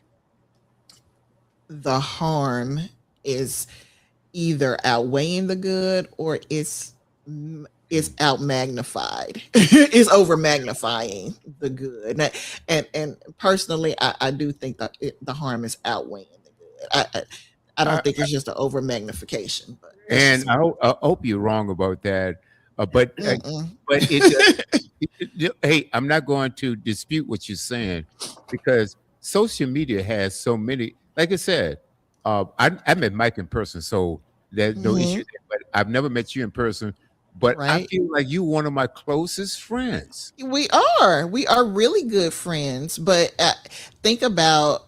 the harm is either outweighing the good, or it's out magnified. It's over magnifying the good. And personally, I do think that the harm is outweighing the good. I I, don't think it's just an over magnification, but that's and just I hope you're wrong about that. Uh, but uh, mm-mm. but hey, I'm not going to dispute what you're saying, because social media has so many. Like I said, I met Mike in person, so there's no issue Hmm. there. But I've never met you in person. But I Right. feel like you're one of my closest friends. We are really good friends, but think about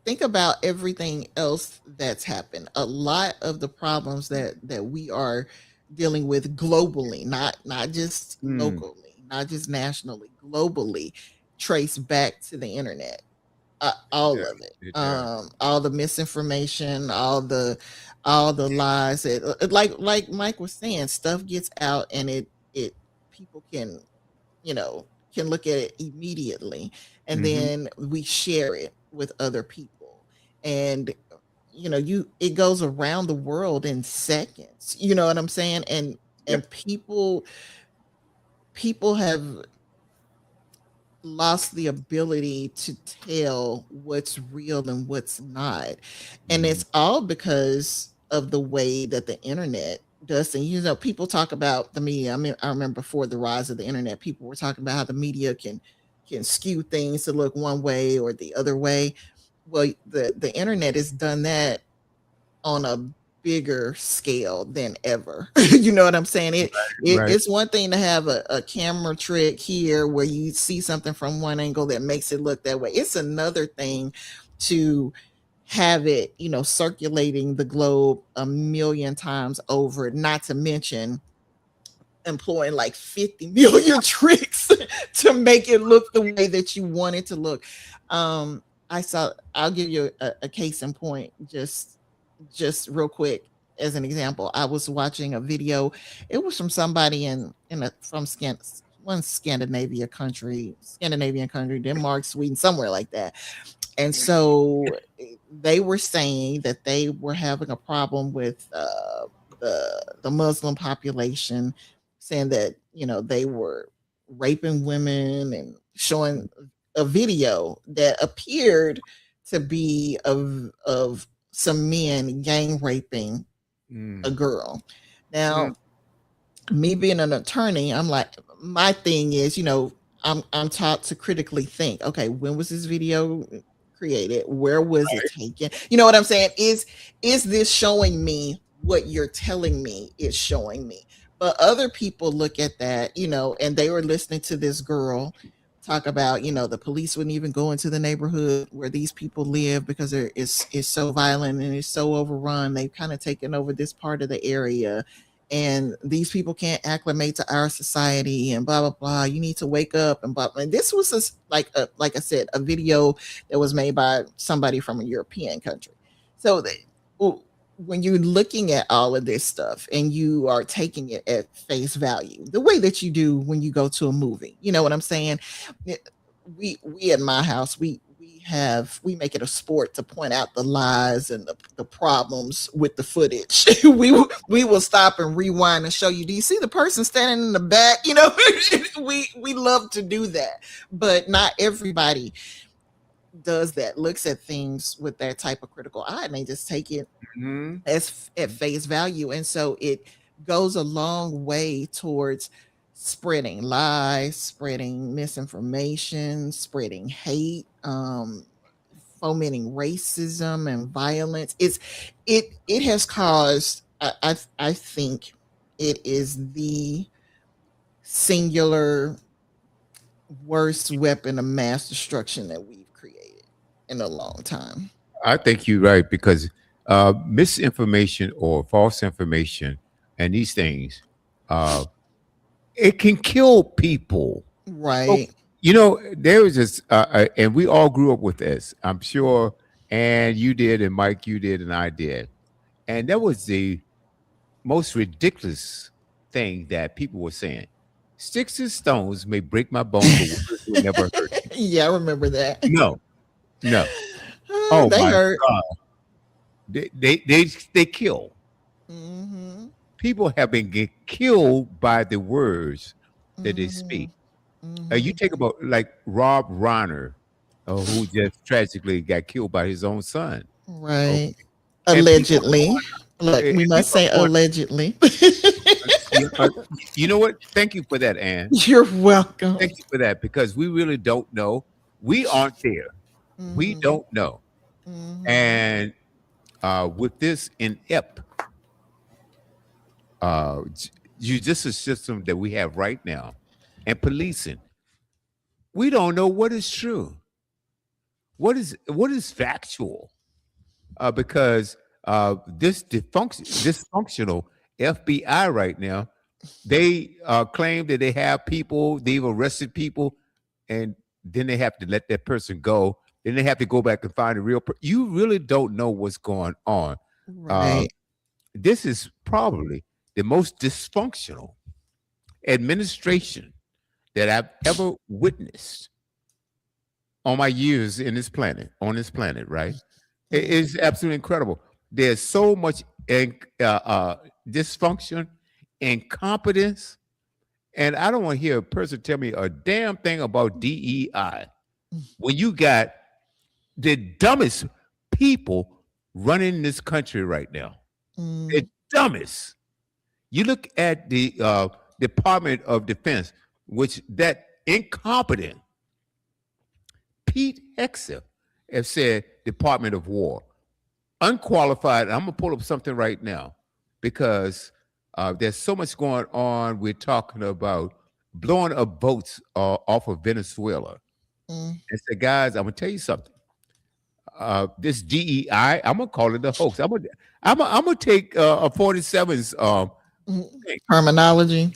think about everything else that's happened. A lot of the problems that we are dealing with globally, not just Hmm. locally, not just nationally, globally, trace back to the internet. all Yeah, of it, it does. all the misinformation, all the lies. Like Mike was saying, stuff gets out, and it people you know can look at it immediately, and Hmm. then we share it with other people, and you it goes around the world in seconds. You know what I'm saying? And Yep. people have lost the ability to tell what's real and what's not. And Mm. it's all because of the way that the internet does things. People talk about the media. I mean, I remember before the rise of the internet, people were talking about how the media can skew things to look one way or the other way. Well, the internet has done that on a bigger scale than ever. You know what I'm saying? Right. It's one thing to have a camera trick here where you see something from one angle that makes it look that way. It's another thing to have it, circulating the globe a million times over, not to mention employing like 50 million tricks to make it look the way that you want it to look. I'll give you a case in point, just real quick. As an example, I was watching a video. It was from somebody in a from one Scandinavian country, Denmark, Sweden, somewhere like that. And so they were saying that they were having a problem with the Muslim population, saying that they were raping women and showing a video that appeared to be of some men gang raping a Mm. girl. Mm. Now, me being an attorney, I'm like, my thing is, I'm taught to critically think. Okay, when was this video created? Where was it taken? You know what I'm saying? Is this showing me what you're telling me it's showing me? But other people look at that, and they were listening to this girl talk about, the police wouldn't even go into the neighborhood where these people live because it's so violent and it's so overrun. They've kind of taken over this part of the area, and these people can't acclimate to our society, and blah blah blah. You need to wake up, and blah. And this was just like I said, a video that was made by somebody from a European country. So when you're looking at all of this stuff and you are taking it at face value, the way that you do when you go to a movie, you know what I'm saying? We at my house, we make it a sport to point out the lies and the problems with the footage. We will stop and rewind and show you. Do you see the person standing in the back? We love to do that, but not everybody does that. Looks at things with that type of critical eye, and they just take it Mhm. as at face value, and so it goes a long way towards spreading lies, spreading misinformation, spreading hate, fomenting racism and violence. It has caused, I think it is the singular worst weapon of mass destruction that we've created in a long time. I think you're right because misinformation or false information and these things, uh, it can kill people. Oh, Right. there was this, and we all grew up with this, I'm sure, and you did, and Mike, you did, and I did. And that was the most ridiculous thing that people were saying. Sticks and stones may break my bones, but words will never hurt me. Yeah, I remember that. No, no. Oh They my hurt. God. They kill. Mm-hmm. People have been get killed by the words that they Mm-hmm. speak. You Mm-hmm. take about like Rob Reiner, who just tragically got killed by his own son. Right. Okay, and people are Allegedly. Look, and we must people are say going. allegedly. Yeah, you know what? Thank you for that, Ann. You're welcome. Thank you for that because we really don't know. We aren't there. We Mm-hmm. don't know. Mm-hmm. And with this inept judicial system that we have right now and policing, we don't know what is true, what is factual, because this dysfunctional FBI right now, they claim that they have people, they've arrested people, and then they have to let that person go Then they have to go back and find the real. You really don't know what's going on. Uh, Right. this is probably the most dysfunctional administration that I've ever witnessed on my years in this planet, on this planet, right? It Mm. is absolutely incredible. There's so much dysfunction, incompetence, and I don't want to hear a person tell me a damn thing about DEI when you got the dumbest people running this country right now. The Mm. dumbest. You look at the Department of Defense, which that incompetent Pete Hegseth have said Department of War. Unqualified. I'm gonna pull up something right now because there's so much going on. We're talking about blowing up boats off of Venezuela. Mm. And said, guys, I'm gonna tell you something. This DEI, I'm gonna call it a hoax. I'm gonna take a 47's Mm. thing. Terminology.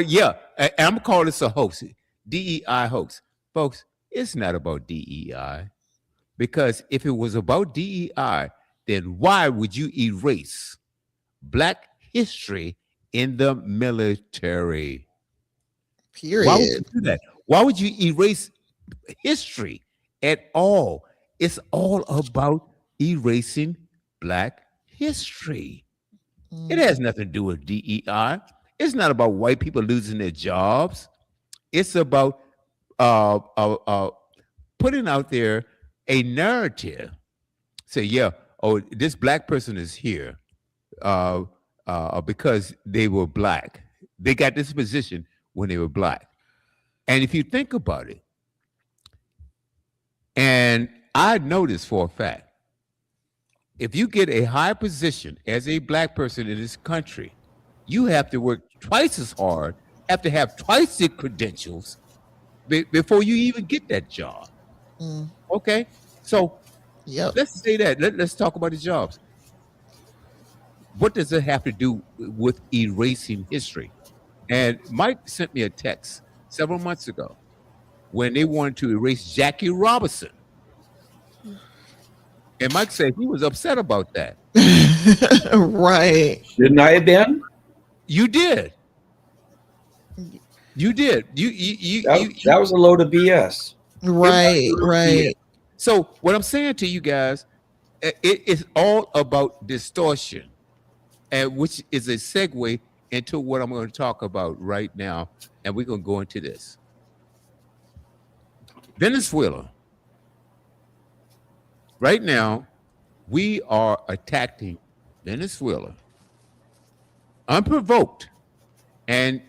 Yeah, I'm gonna call this a hoax. DEI hoax, folks. It's not about DEI because if it was about DEI, then why would you erase Black history in the military? Why would you Period. do that? Why would you erase history at all? It's all about erasing Black history. It Mm. has nothing to do with DEI. It's not about white people losing their jobs. It's about uh, uh, uh, putting out there a narrative. Say, yeah, oh, this Black person is here uh, because they were Black. They got this position when they were Black. And if you think about it, and I know this for a fact, if you get a high position as a Black person in this country, you have to work twice as hard, have to have twice the credentials before you even get that job. Mm. Okay? So Yep. let's say that. Let's talk about the jobs. What does it have to do with erasing history? And Mike sent me a text several months ago when they wanted to erase Jackie Robinson. And Mike said he was upset about that. Right. Didn't I have been? You did. You did. You That was a load of BS. it was Right. BS. Right. So what I'm saying to you guys, it is all about distortion, and which is a segue into what I'm going to talk about right now, and we're going to go into this. Venezuela. Right now, we are attacking Venezuela unprovoked, and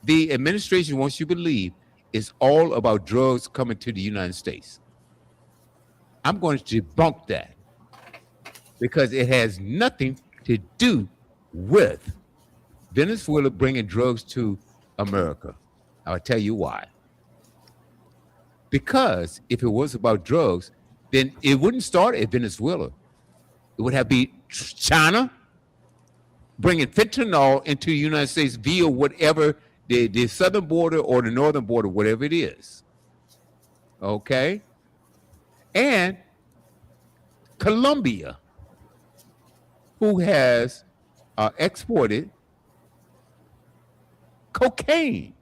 the administration wants you to believe it's all about drugs coming to the United States. I'm going to debunk that because it has nothing to do with Venezuela bringing drugs to America. I'll tell you why. Because if it was about drugs, then it wouldn't start at Venezuela. It would have be China bringing fentanyl into the United States via whatever the southern border or the northern border, whatever it is. Okay? And Colombia, who has exported cocaine.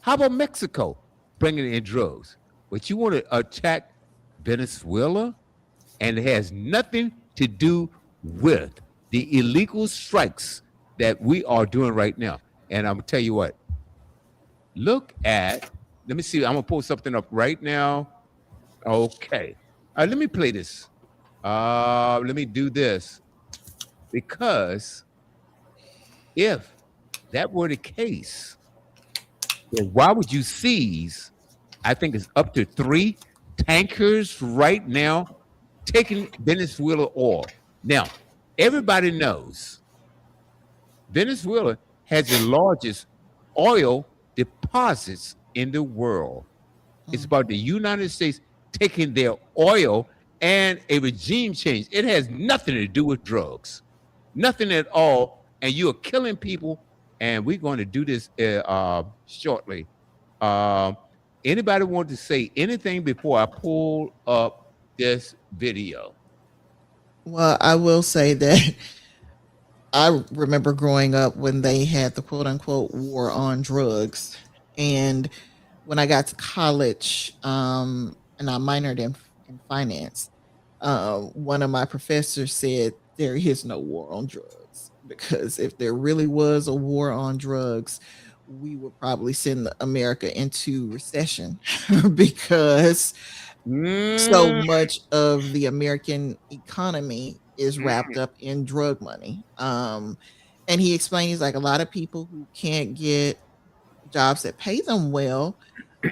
How about Mexico bringing in drugs? But you want to attack Venezuela, and it has nothing to do with the illegal strikes that we are doing right now. And I'm gonna tell you what. Look at. Let me see. I'm gonna pull something up right now. Okay. Let me play this. Let me do this because if that were the case, then why would you seize? I think it's up to 3 tankers right now taking Venezuela oil. Now, everybody knows Venezuela has the largest oil deposits in the world. It's Mm. about the United States taking their oil and a regime change. It has nothing to do with drugs, nothing at all. And you are killing people. And we're going to do this shortly. Um, Anybody want to say anything before I pull up this video? Well, I will say that I remember growing up when they had the quote unquote war on drugs. And when I got to college, and I minored in finance, one of my professors said there is no war on drugs, because if there really was a war on drugs, we would probably send America into recession because so Mm, much of the American economy is wrapped mm, up in drug money. And he explains like a lot of people who can't get jobs that pay them well.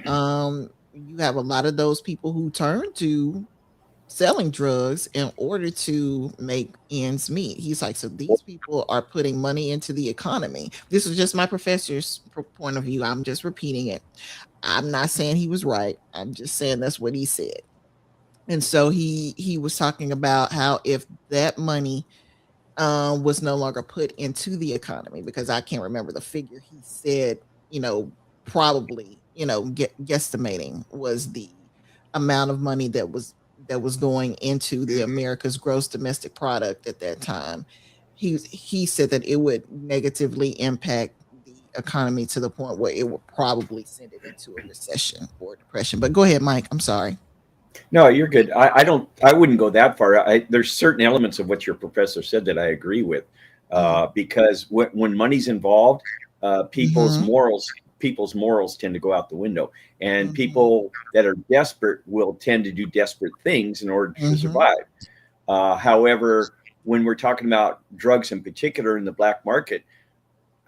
You have a lot of those people who turn to selling drugs in order to make ends meet. He's like, so these people are putting money into the economy. This is just my professor's point of view. I'm just repeating it. I'm not saying he was right. I'm just saying that's what he said. And so he was talking about how if that money was no longer put into the economy, because I can't remember the figure he said, probably, guesstimating was the amount of money that was going into the mhm. America's gross domestic product at that time. He said that it would negatively impact the economy to the point where it would probably send it into a recession or depression. But go ahead, Mike. I'm sorry. No, you're good. I don't. I wouldn't go that far. There's certain elements of what your professor said that I agree with, Mm-hmm. because when money's involved, Mm-hmm. people's morals tend to go out the window, and Mm-hmm. people that are desperate will tend to do desperate things in order to Mm-hmm. survive. However, when we're talking about drugs in particular in the black market,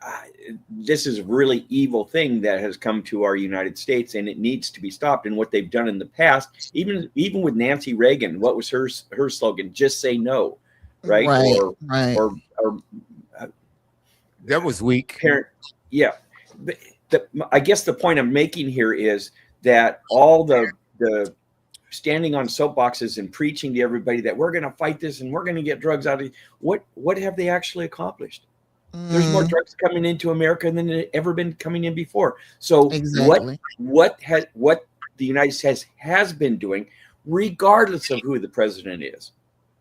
uh, this is a really evil thing that has come to our United States, and it needs to be stopped. And what they've done in the past, even with Nancy Reagan, what was her slogan? Just say no, right? Right, right. Or That was weak. parent, yeah. I guess the point I'm making here is that all the standing on soapboxes and preaching to everybody that we're going to fight this and we're going to get drugs out of what have they actually accomplished? There's more Mm, drugs coming into America than there ever been coming in before. So exactly. what the United States has been doing, regardless of who the president is,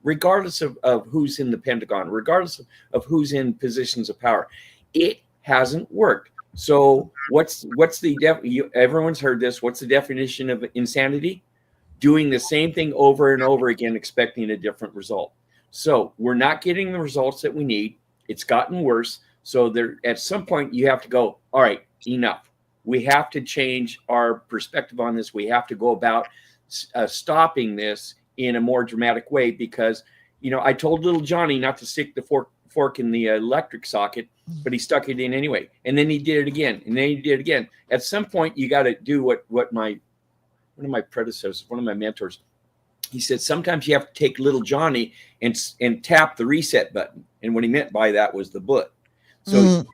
regardless of who's in the Pentagon, regardless of who's in positions of power, it hasn't worked. So everyone's heard this. What's the definition of insanity? Doing the same thing over and over again, expecting a different result. So we're not getting the results that we need. It's gotten worse. So there, at some point, you have to go, all right, enough. We have to change our perspective on this. We have to go about stopping this in a more dramatic way because, I told little Johnny not to stick the fork in the electric socket, but he stuck it in anyway. And then he did it again. And then he did it again. At some point, you got to do what one of my predecessors, one of my mentors, he said, sometimes you have to take little Johnny and tap the reset button. And what he meant by that was the book. So Mm,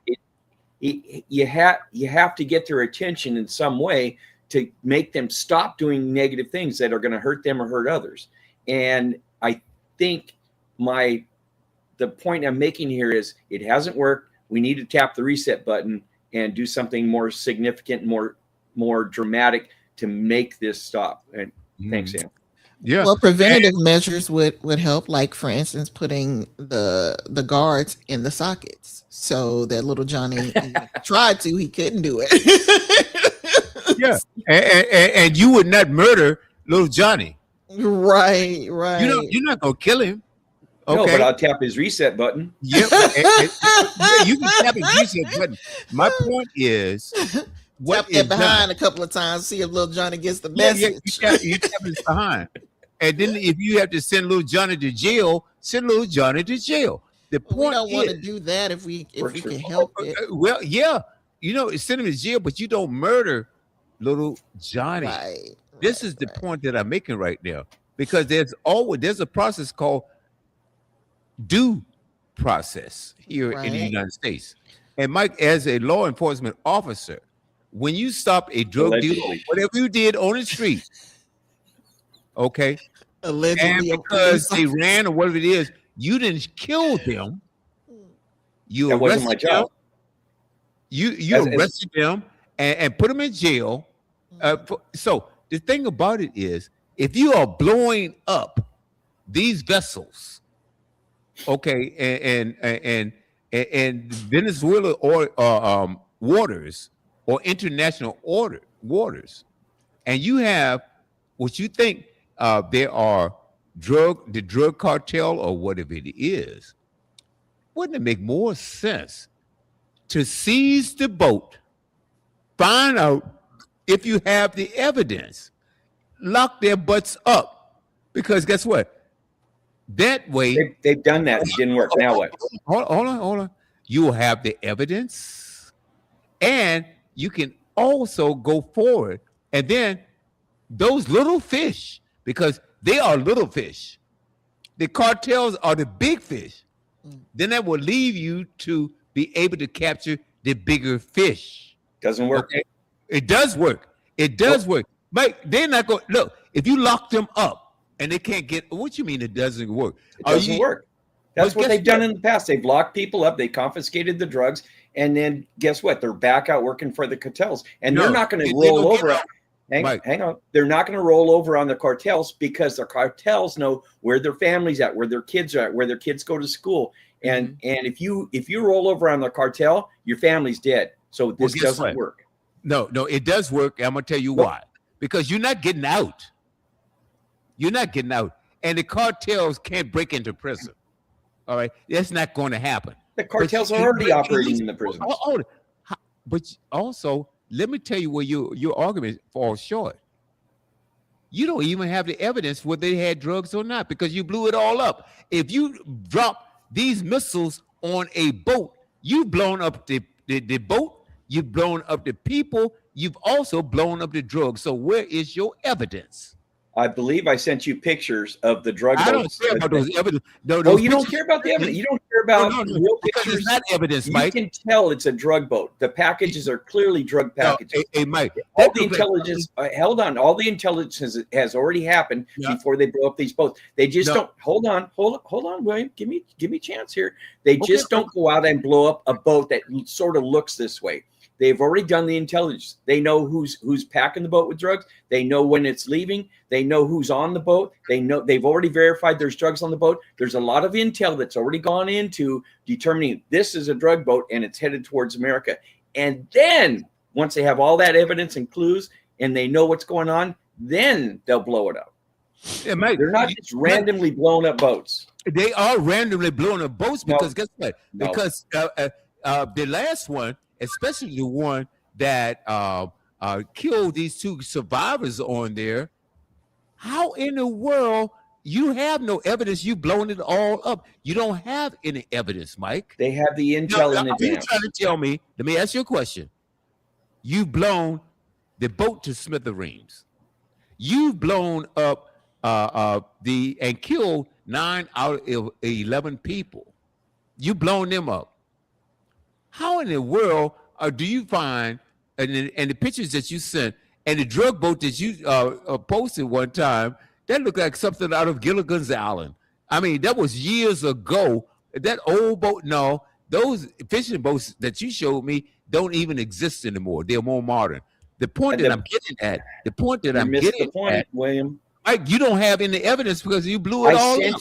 you have to get their attention in some way to make them stop doing negative things that are going to hurt them or hurt others. And I think the point I'm making here is it hasn't worked. We need to tap the reset button and do something more significant, more dramatic to make this stop. And thanks, Mhm. Sam. Yeah. well, And, preventative measures would help, like for instance, putting the guards in the sockets so that little Johnny, even if he tried to, he couldn't do yeah. it. And you would not murder little Johnny. Right, right. You're not gonna kill him. No, but Okay. I'll tap his reset button. Yep. Yeah, you can tap his reset button. My point is, what Tap that is done? behind a couple of times, see if little Johnny gets the Yeah, yeah. message. You tap his behind, and then if you have to send little Johnny to jail, send little Johnny to jail. The We point don't want to is, do that if Works we for can help it. well, yeah, send him to jail, but you don't murder little Johnny. Right, This right, is the right. point that I'm making right now because there's a process called due process here in the Right. United States. And Mike, as a law enforcement officer, when you stop a drug dealer, or allegedly. whatever you did on the street, okay, and Allegedly a because police they officer. ran or whatever it is, you didn't kill them. You That wasn't my arrested them. job. You As arrested them and put them in jail. So the thing about it is, if you are blowing up these vessels, okay, and Venezuela or waters or international waters, and you have what you think there are the drug cartel or whatever it is, wouldn't it make more sense to seize the boat, find out if you have the evidence, lock their butts up? Because guess what? That way, They've done that. It didn't work. Now what? hold on. You will have the evidence, and you can also go forward. And then those little fish, because they are little fish, the cartels are the big fish. Then that will leave you to be able to capture the bigger fish. Doesn't work. Okay? It does work. It does work. But they're not going look. If you lock them up and they can't get, what you mean it doesn't work? It doesn't work. That's what they've done in the past. They've locked people up. They confiscated the drugs, and then guess what? They're back out working for the cartels, and they're not going to roll over. Hang on. They're not going to roll over on the cartels because the cartels know where their families at, where their kids are at, where their kids go to school. And if you roll over on the cartel, your family's dead. So this doesn't work. No, it does work. I'm gonna tell you why. Because you're not getting out. You're not getting out, and the cartels can't break into prison. All right, that's not going to happen. The cartels are already operating in the prisons. But also, let me tell you where your argument falls short. You don't even have the evidence whether they had drugs or not because you blew it all up. If you drop these missiles on a boat, you've blown up the boat, you've blown up the people, you've also blown up the drugs. So where is your evidence? I believe I sent you pictures of the drug boats. I don't care about those evidence. No, you don't care about the evidence. You don't care about real pictures. It's not evidence, Mike. You can tell it's a drug boat. The packages are clearly drug packages. Hey, Mike. All the intelligence, hold on. All the intelligence has already happened before they blow up these boats. They just don't. Hold on, William. Give me a chance here. They just don't go out and blow up a boat that sort of looks this way. They've already done the intelligence. They know who's packing the boat with drugs. They know when it's leaving. They know who's on the boat. They know they've already verified there's drugs on the boat. There's a lot of intel that's already gone into determining this is a drug boat and it's headed towards America. And then once they have all that evidence and clues and they know what's going on, then they'll blow it up. Yeah, Mike, they're not just randomly blowing up boats. They are randomly blowing up boats because guess what? Because the last one, especially the one that killed these two survivors on there. How in the world you have no evidence? You've blown it all up. You don't have any evidence, Mike. They have the intel in advance. Are you trying to tell me? Let me ask you a question. You've blown the boat to smithereens. You've blown up and killed 9 out of 11 people. You've blown them up. How in the world do you find and the pictures that you sent and the drug boat that you posted one time that looked like something out of Gilligan's Island? I mean, that was years ago. That old boat, no, those fishing boats that you showed me don't even exist anymore. They're more modern. The point that I'm getting at, William. Mike, you don't have any evidence because you blew it all up.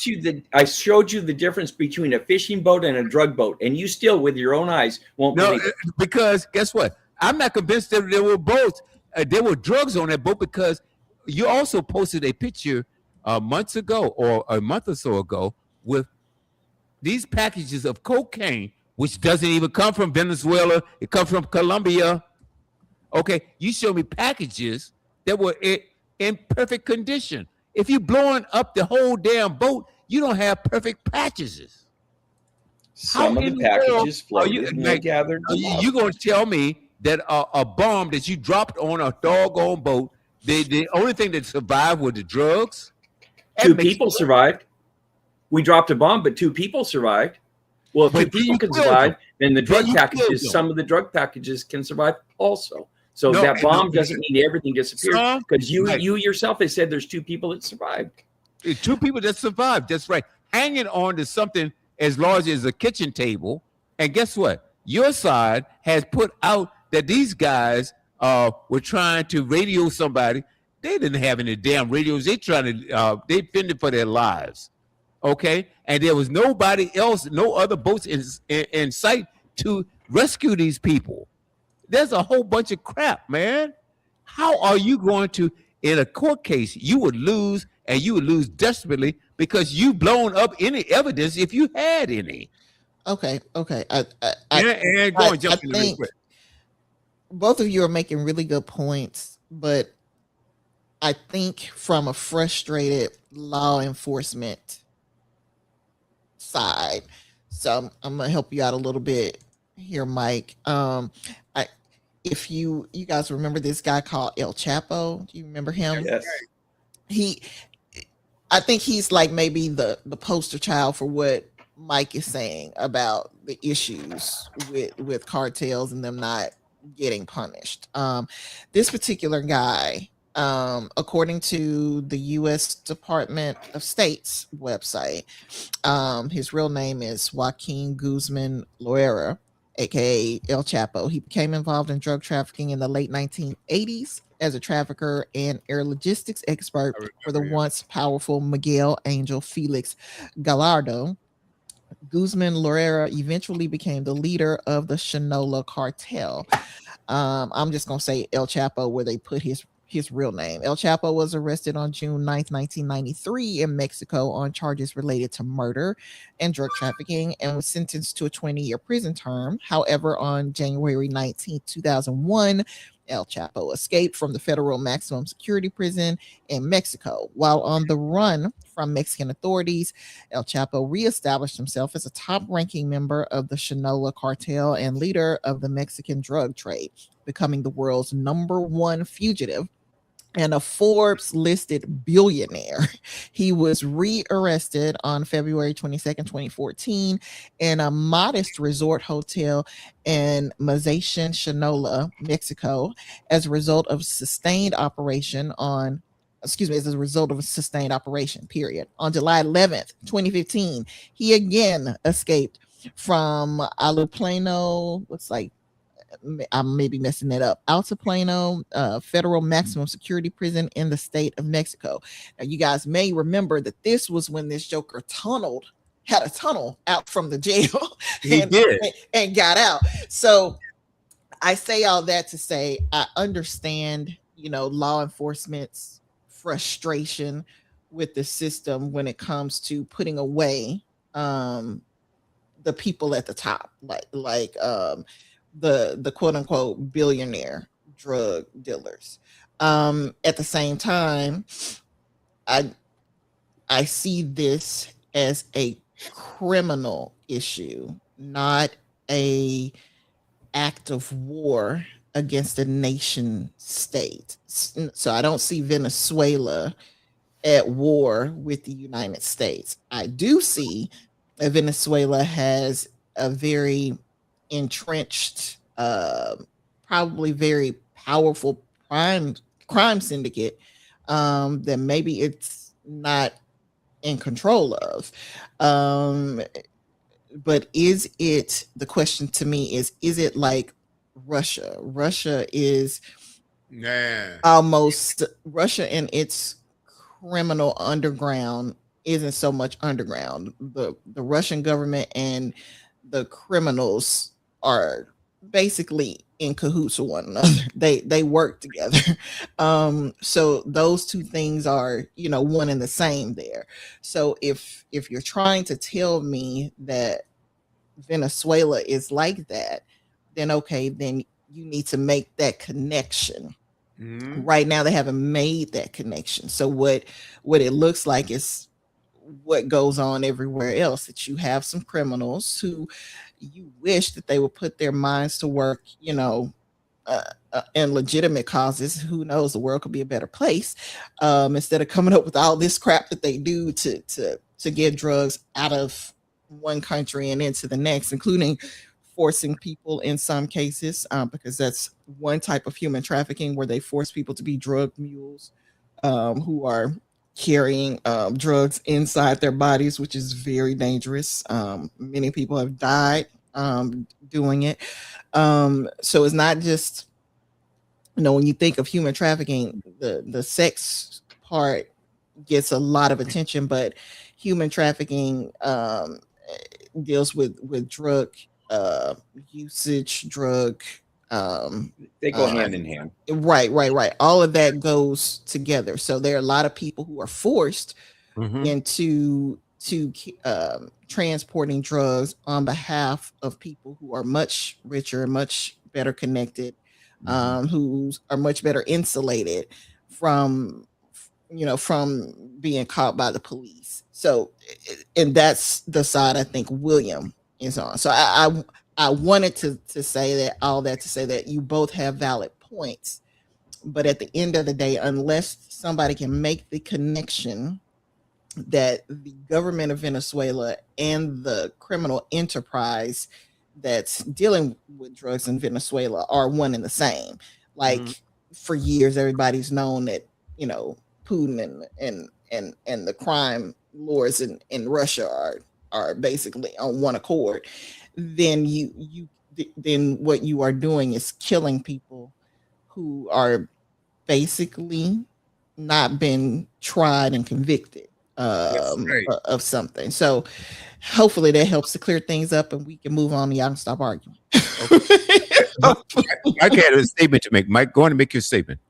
I showed you the difference between a fishing boat and a drug boat, and you still, with your own eyes, won't believe it. Because guess what? I'm not convinced that there were boats. There were drugs on that boat because you also posted a picture months ago or a month or so ago with these packages of cocaine, which doesn't even come from Venezuela. It comes from Colombia. Okay, you showed me packages that were in perfect condition. If you're blowing up the whole damn boat, you don't have perfect packages. Some of the packages floated and they gathered. You're going to tell me that a bomb that you dropped on a doggone boat, the only thing that survived were the drugs? Two people survived. We dropped a bomb, but 2 people survived. Well, if 2 people can survive, then the drug packages, some of the drug packages can survive also. So that bomb doesn't mean everything disappeared because you yourself have said there's 2 people that survived. 2 people that survived. That's right. Hanging on to something as large as a kitchen table. And guess what? Your side has put out that these guys were trying to radio somebody. They didn't have any damn radios. They trying to they fended for their lives. Okay, and there was nobody else, no other boats in sight to rescue these people. There's a whole bunch of crap, man. How are you going to, in a court case, you would lose, and you would lose desperately because you've blown up any evidence if you had any. Okay, okay. And go and I jump in real think quick. both of you are making really good points, but I think from a frustrated law enforcement side, so I'm gonna help you out a little bit here, Mike. I if you guys remember this guy called El Chapo, do you remember him? Yes. He, I think he's like maybe the poster child for what Mike is saying about the issues with cartels and them not getting punished. This particular guy, according to the U.S. Department of State's website, his real name is Joaquin Guzman Loera, aka El Chapo. He became involved in drug trafficking in the late 1980s as a trafficker and air logistics expert for the once powerful Miguel Angel Felix Gallardo. Guzman Loera eventually became the leader of the Shinola cartel. I'm just gonna say El Chapo, where they put his real name. El Chapo was arrested on June 9th, 1993 in Mexico on charges related to murder and drug trafficking and was sentenced to a 20-year prison term. However, on January 19th, 2001, El Chapo escaped from the federal maximum security prison in Mexico. While on the run from Mexican authorities, El Chapo reestablished himself as a top-ranking member of the Shinola cartel and leader of the Mexican drug trade, becoming the world's #1 fugitive and a Forbes listed billionaire. He was rearrested on February 22nd, 2014 in a modest resort hotel in Mazatlán, Shinola, Mexico, as a result of sustained operation on as a result of a sustained operation, period. On July 11th, 2015, he again escaped from Aluplano, looks like I may be messing that up. Altiplano Federal Maximum Security Prison in the state of Mexico. Now, you guys may remember that this was when this Joker had a tunnel out from the jail He did. and got out. So I say all that to say I understand, law enforcement's frustration with the system when it comes to putting away the people at the top, like the quote unquote billionaire drug dealers. At the same time, I see this as a criminal issue, not a act of war against a nation state. So I don't see Venezuela at war with the United States. I do see that Venezuela has a very entrenched, probably very powerful crime syndicate that maybe it's not in control of. But the question to me is it like Russia? Russia is almost Russia and its criminal underground isn't so much underground. The Russian government and the criminals are basically in cahoots with one another. They work together. So those two things are, one and the same there. So if you're trying to tell me that Venezuela is like that, then okay, then you need to make that connection. Mm-hmm. Right now they haven't made that connection. So what it looks like is what goes on everywhere else, that you have some criminals who you wish that they would put their minds to work, in legitimate causes. Who knows, the world could be a better place, instead of coming up with all this crap that they do to get drugs out of one country and into the next, including forcing people in some cases, because that's one type of human trafficking where they force people to be drug mules, who are carrying drugs inside their bodies, which is very dangerous. Many people have died doing it. So it's not just when you think of human trafficking, the sex part gets a lot of attention, but human trafficking deals with drug uh, usage, drug um, They go uh, hand in hand. right. All of that goes together. So there are a lot of people who are forced Mm-hmm. into to transporting drugs on behalf of people who are much richer, much better connected, Mm-hmm. who are much better insulated from from being caught by the police. So, and that's the side I think William is on. So I wanted to say that, all that to say that you both have valid points, but at the end of the day, unless somebody can make the connection that the government of Venezuela and the criminal enterprise that's dealing with drugs in Venezuela are one and the same. Mm-hmm. Like, for years, everybody's known that Putin and the crime lords in Russia are basically on one accord. Then then what you are doing is killing people who are basically not been tried and convicted That's right. of something. So hopefully that helps to clear things up and we can move on and y'all can stop arguing. Okay. Mike had a statement to make. Mike, go on and make your statement.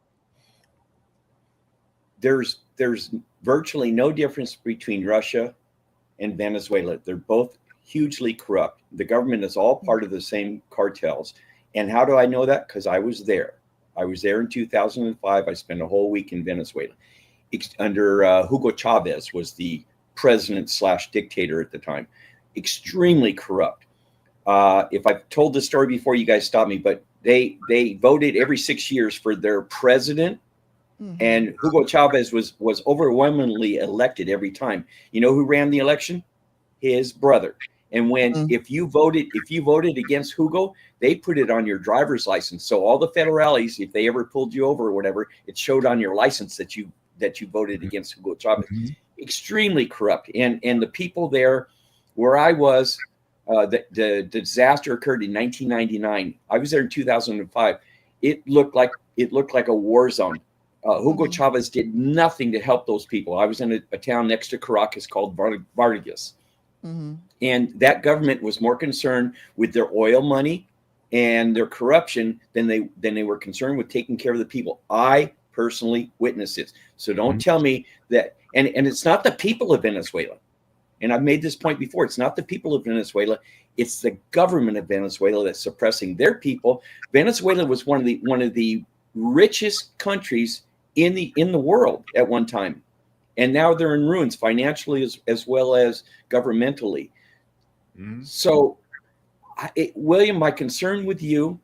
There's virtually no difference between Russia and Venezuela. They're both hugely corrupt. The government is all part of the same cartels. And how do I know that? Because I was there. I was there in 2005. I spent a whole week in Venezuela under Hugo Chavez was the president / dictator at the time. Extremely corrupt. If I've told this story before, you guys stop me, but they voted every 6 years for their president. And Hugo Chavez was overwhelmingly elected every time. You know who ran the election? His brother. And when if you voted against Hugo, they put it on your driver's license. So all the federales, if they ever pulled you over or whatever, it showed on your license that you voted against Hugo Chavez. Mm-hmm. Extremely corrupt. And the people there where I was, the disaster occurred in 1999. I was there in 2005. It looked like a war zone. Hugo Chavez did nothing to help those people. I was in a town next to Caracas called Vargas. And that government was more concerned with their oil money and their corruption than they were concerned with taking care of the people. I personally witnessed this. So don't tell me that, and it's not the people of Venezuela. And I've made this point before. It's not the people of Venezuela. It's the government of Venezuela that's suppressing their people. Venezuela was one of the richest countries in the world at one time. And now they're in ruins financially as well as governmentally. So, William, my concern with you,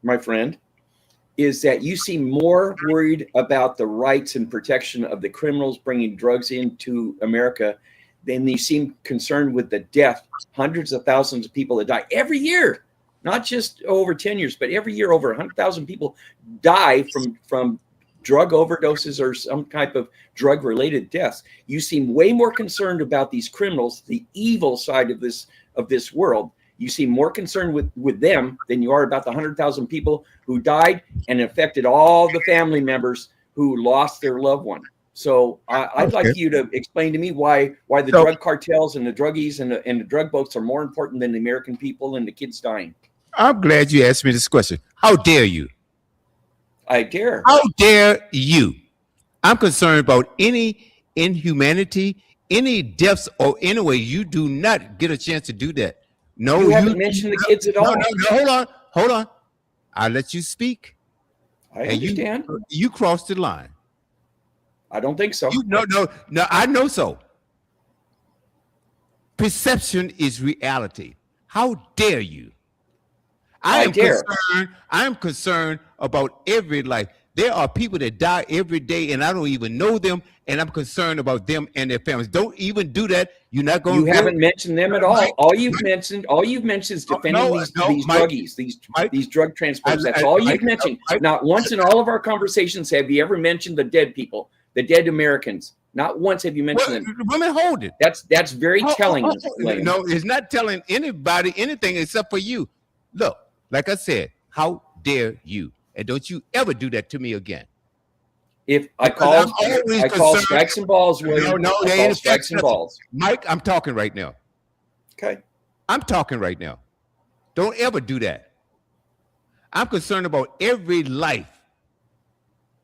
my friend, is that you seem more worried about the rights and protection of the criminals bringing drugs into America than you seem concerned with the death, hundreds of thousands of people that die every year, not just over 10 years, but every year over 100,000 people die from drug overdoses or some type of drug-related deaths. You seem way more concerned about these criminals, the evil side of this world. You seem more concerned with them than you are about the 100,000 people who died and affected all the family members who lost their loved one. So I'd like you to explain to me why the drug cartels and the druggies and the drug boats are more important than the American people and the kids dying. I'm glad you asked me this question. How dare you? I dare. How dare you? I'm concerned about any inhumanity, any deaths, or any way. You do not get a chance to do that. No, you haven't mentioned the kids at all. No, hold on. I'll let you speak. I understand. You crossed the line. I don't think so. No, I know so. Perception is reality. How dare you? I am concerned about every life. There are people that die every day, and I don't even know them, and I'm concerned about them and their families. Don't even do that. You're not going. You haven't mentioned them at all. All you've mentioned is defending these druggies, these drug transporters. That's all you've mentioned. Not once in all of our conversations have you ever mentioned the dead people, the dead Americans. Not once have you mentioned them. Women, hold it. That's very telling. No, it's not telling anybody anything except for you. Look, like I said, how dare you? And don't you ever do that to me again. If I Because call, I'm always I call concerned. strikes and balls, William. No, I they call ain't strikes and nothing. balls. Mike, I'm talking right now. Okay. I'm talking right now. Don't ever do that. I'm concerned about every life.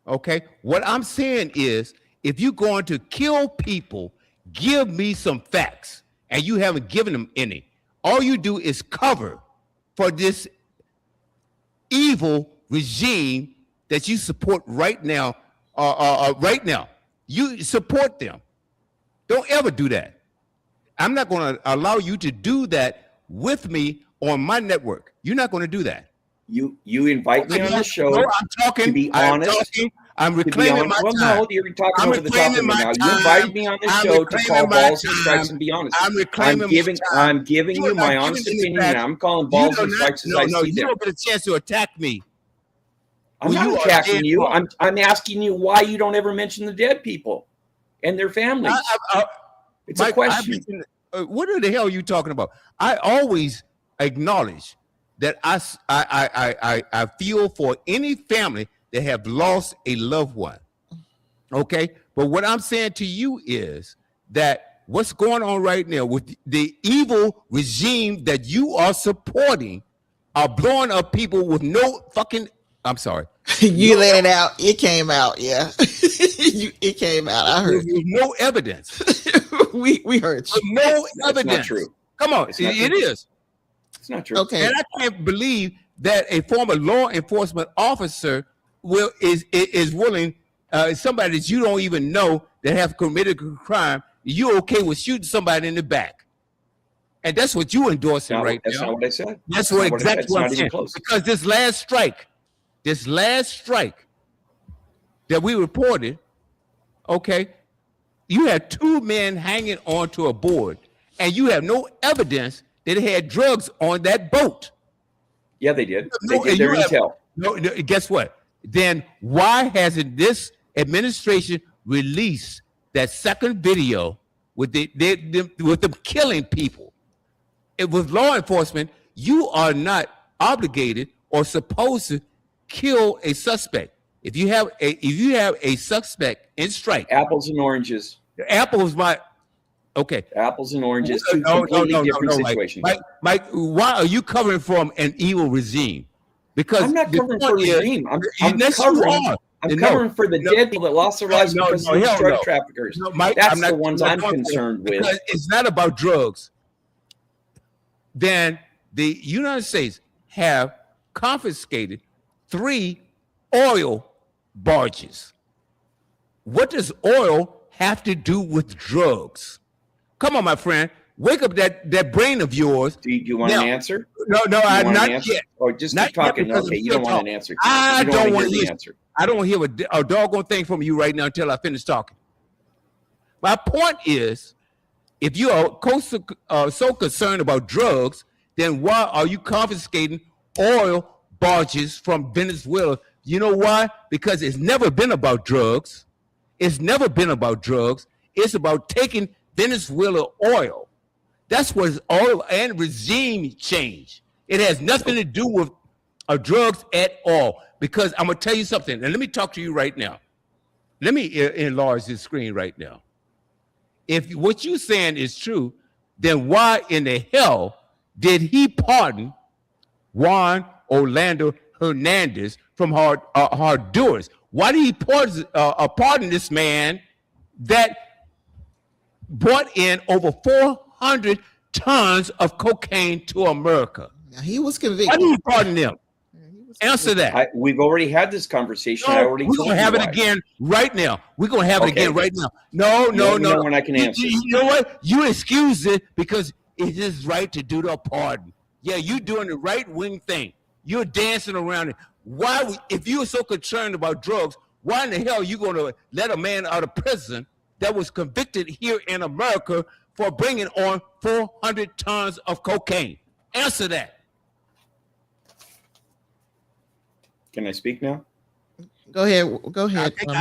Okay? What I'm saying is, if you're going to kill people, give me some facts. And you haven't given them any. All you do is cover for this evil regime that you support right now. Right now, you support them. Don't ever do that. I'm not going to allow you to do that with me on my network. You're not going to do that. You invite me on the show No, I'm talking. to be honest. I'm To be reclaiming my honest. time. Well, no, you're talking I'm over the top of reclaiming me my now. You time. invited me on the I'm show to call reclaiming my balls and strikes time. and be honest. I'm reclaiming my time. I'm giving You you are my not honest giving me opinion, and facts. I'm calling You balls do and not. strikes as No, I no. see You them. don't get a chance to attack me. I'm Well, you not are attacking dead you. wrong. I'm asking you why you don't ever mention the dead people and their families. It's Mike, a question. what the hell are you talking about? I always acknowledge that I feel for any family that have lost a loved one. Okay, but what I'm saying to you is that what's going on right now with the evil regime that you are supporting are blowing up people with no fucking. I'm sorry. You let it out. It came out. Yeah, it came out. I heard. With no evidence. we heard you. With no That's evidence. not true. Come on, It's not it true. is. It's not true. Okay. And I can't believe that a former law enforcement officer is willing, somebody that you don't even know that have committed a crime, you're okay with shooting somebody in the back. And that's what you're endorsing right now. That's not what I said. That's what exactly It's what not I'm even saying. close. Because this last strike that we reported, okay, you had two men hanging onto a board, and you have no evidence that it had drugs on that boat. Yeah, they did. No, They did their intel. No, guess what? Then why hasn't this administration released that second video with with them killing people? With law enforcement, you are not obligated or supposed to kill a suspect. If you have a suspect in strike, Apples and oranges. apples might. Okay. Apples and oranges, two completely different situations. Mike, why are you covering from an evil regime? Because I'm not covering for a regime. I'm covering for the dead people that lost their lives because of these drug traffickers. Mike, that's the ones I'm concerned with. Because it's not about drugs. Then the United States have confiscated 3 oil barges. What does oil have to do with drugs? Come on, my friend. Wake up that brain of yours. Do you want an answer? No, I'm not yet. Or just Not keep talking. yet, Okay, you don't want an answer. I don't want the answer. I don't hear a doggone thing from you right now until I finish talking. My point is, if you are so concerned about drugs, then why are you confiscating oil barges from Venezuela? You know why? Because it's never been about drugs. It's never been about drugs. It's about taking Venezuela oil. That's what oil and regime change. It has nothing to do with drugs at all. Because I'm going to tell you something, and let me talk to you right now. Let me enlarge this screen right now. If what you're saying is true, then why in the hell did he pardon Juan Orlando Hernandez from Honduras? Why did he pardon this man that brought in over 400 tons of cocaine to America? Now, he was convicted. Why did he pardon them? Answer that. We've already had this conversation. No, I already we're told going to you have it why. again right now. We're going to have it again right now. No. When I can answer. You know what? You excuse it because it is right to do the pardon. Yeah, you're doing the right wing thing. You're dancing around it. Why, if you're so concerned about drugs, why in the hell are you going to let a man out of prison that was convicted here in America for bringing on 400 tons of cocaine? Answer that. Can I speak now? Go ahead. I think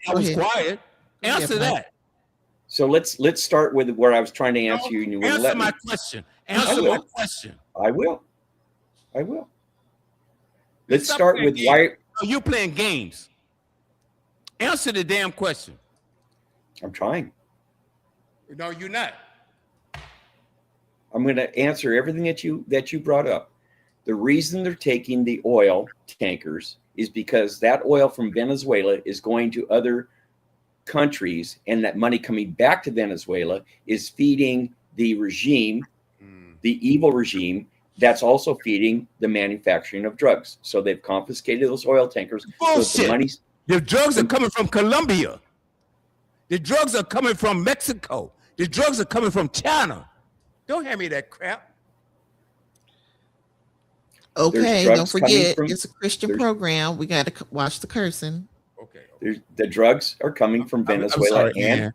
I was quiet. Answer that. So let's start with where I was trying to answer you. And you wouldn't answer let my me. question. Answer my question. I will. Let's start with Or you playing games? Answer the damn question. I'm trying. No, you're not. I'm going to answer everything that you brought up. The reason they're taking the oil tankers is because that oil from Venezuela is going to other countries, and that money coming back to Venezuela is feeding the regime, the evil regime, that's also feeding the manufacturing of drugs. So they've confiscated those oil tankers. Bullshit. So the money's The drugs are coming from Colombia. The drugs are coming from Mexico. The drugs are coming from China. Don't hand me that crap. Okay, don't forget it's a Christian program. We got to watch the cursing. Okay. The drugs are coming from Venezuela, and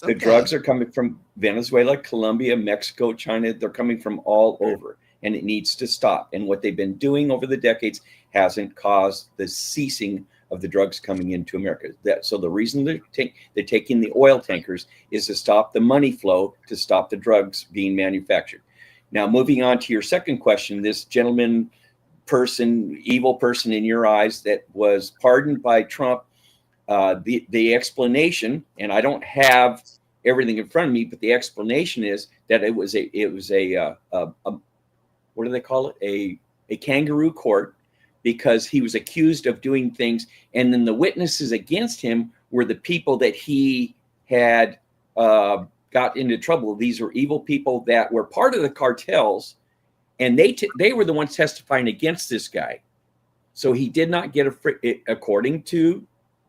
the drugs are coming from Venezuela, Colombia, Mexico, China. They're coming from all over, and it needs to stop. And what they've been doing over the decades hasn't caused the ceasing of the drugs coming into America. So the reason they're taking the oil tankers is to stop the money flow, to stop the drugs being manufactured. Now, moving on to your second question, this gentleman person, evil person in your eyes that was pardoned by Trump, the explanation, and I don't have everything in front of me, but the explanation is that it was a what do they call it? A kangaroo court, because he was accused of doing things, and then the witnesses against him were the people that he had got into trouble. These were evil people that were part of the cartels, and they were the ones testifying against this guy. So he did not get according to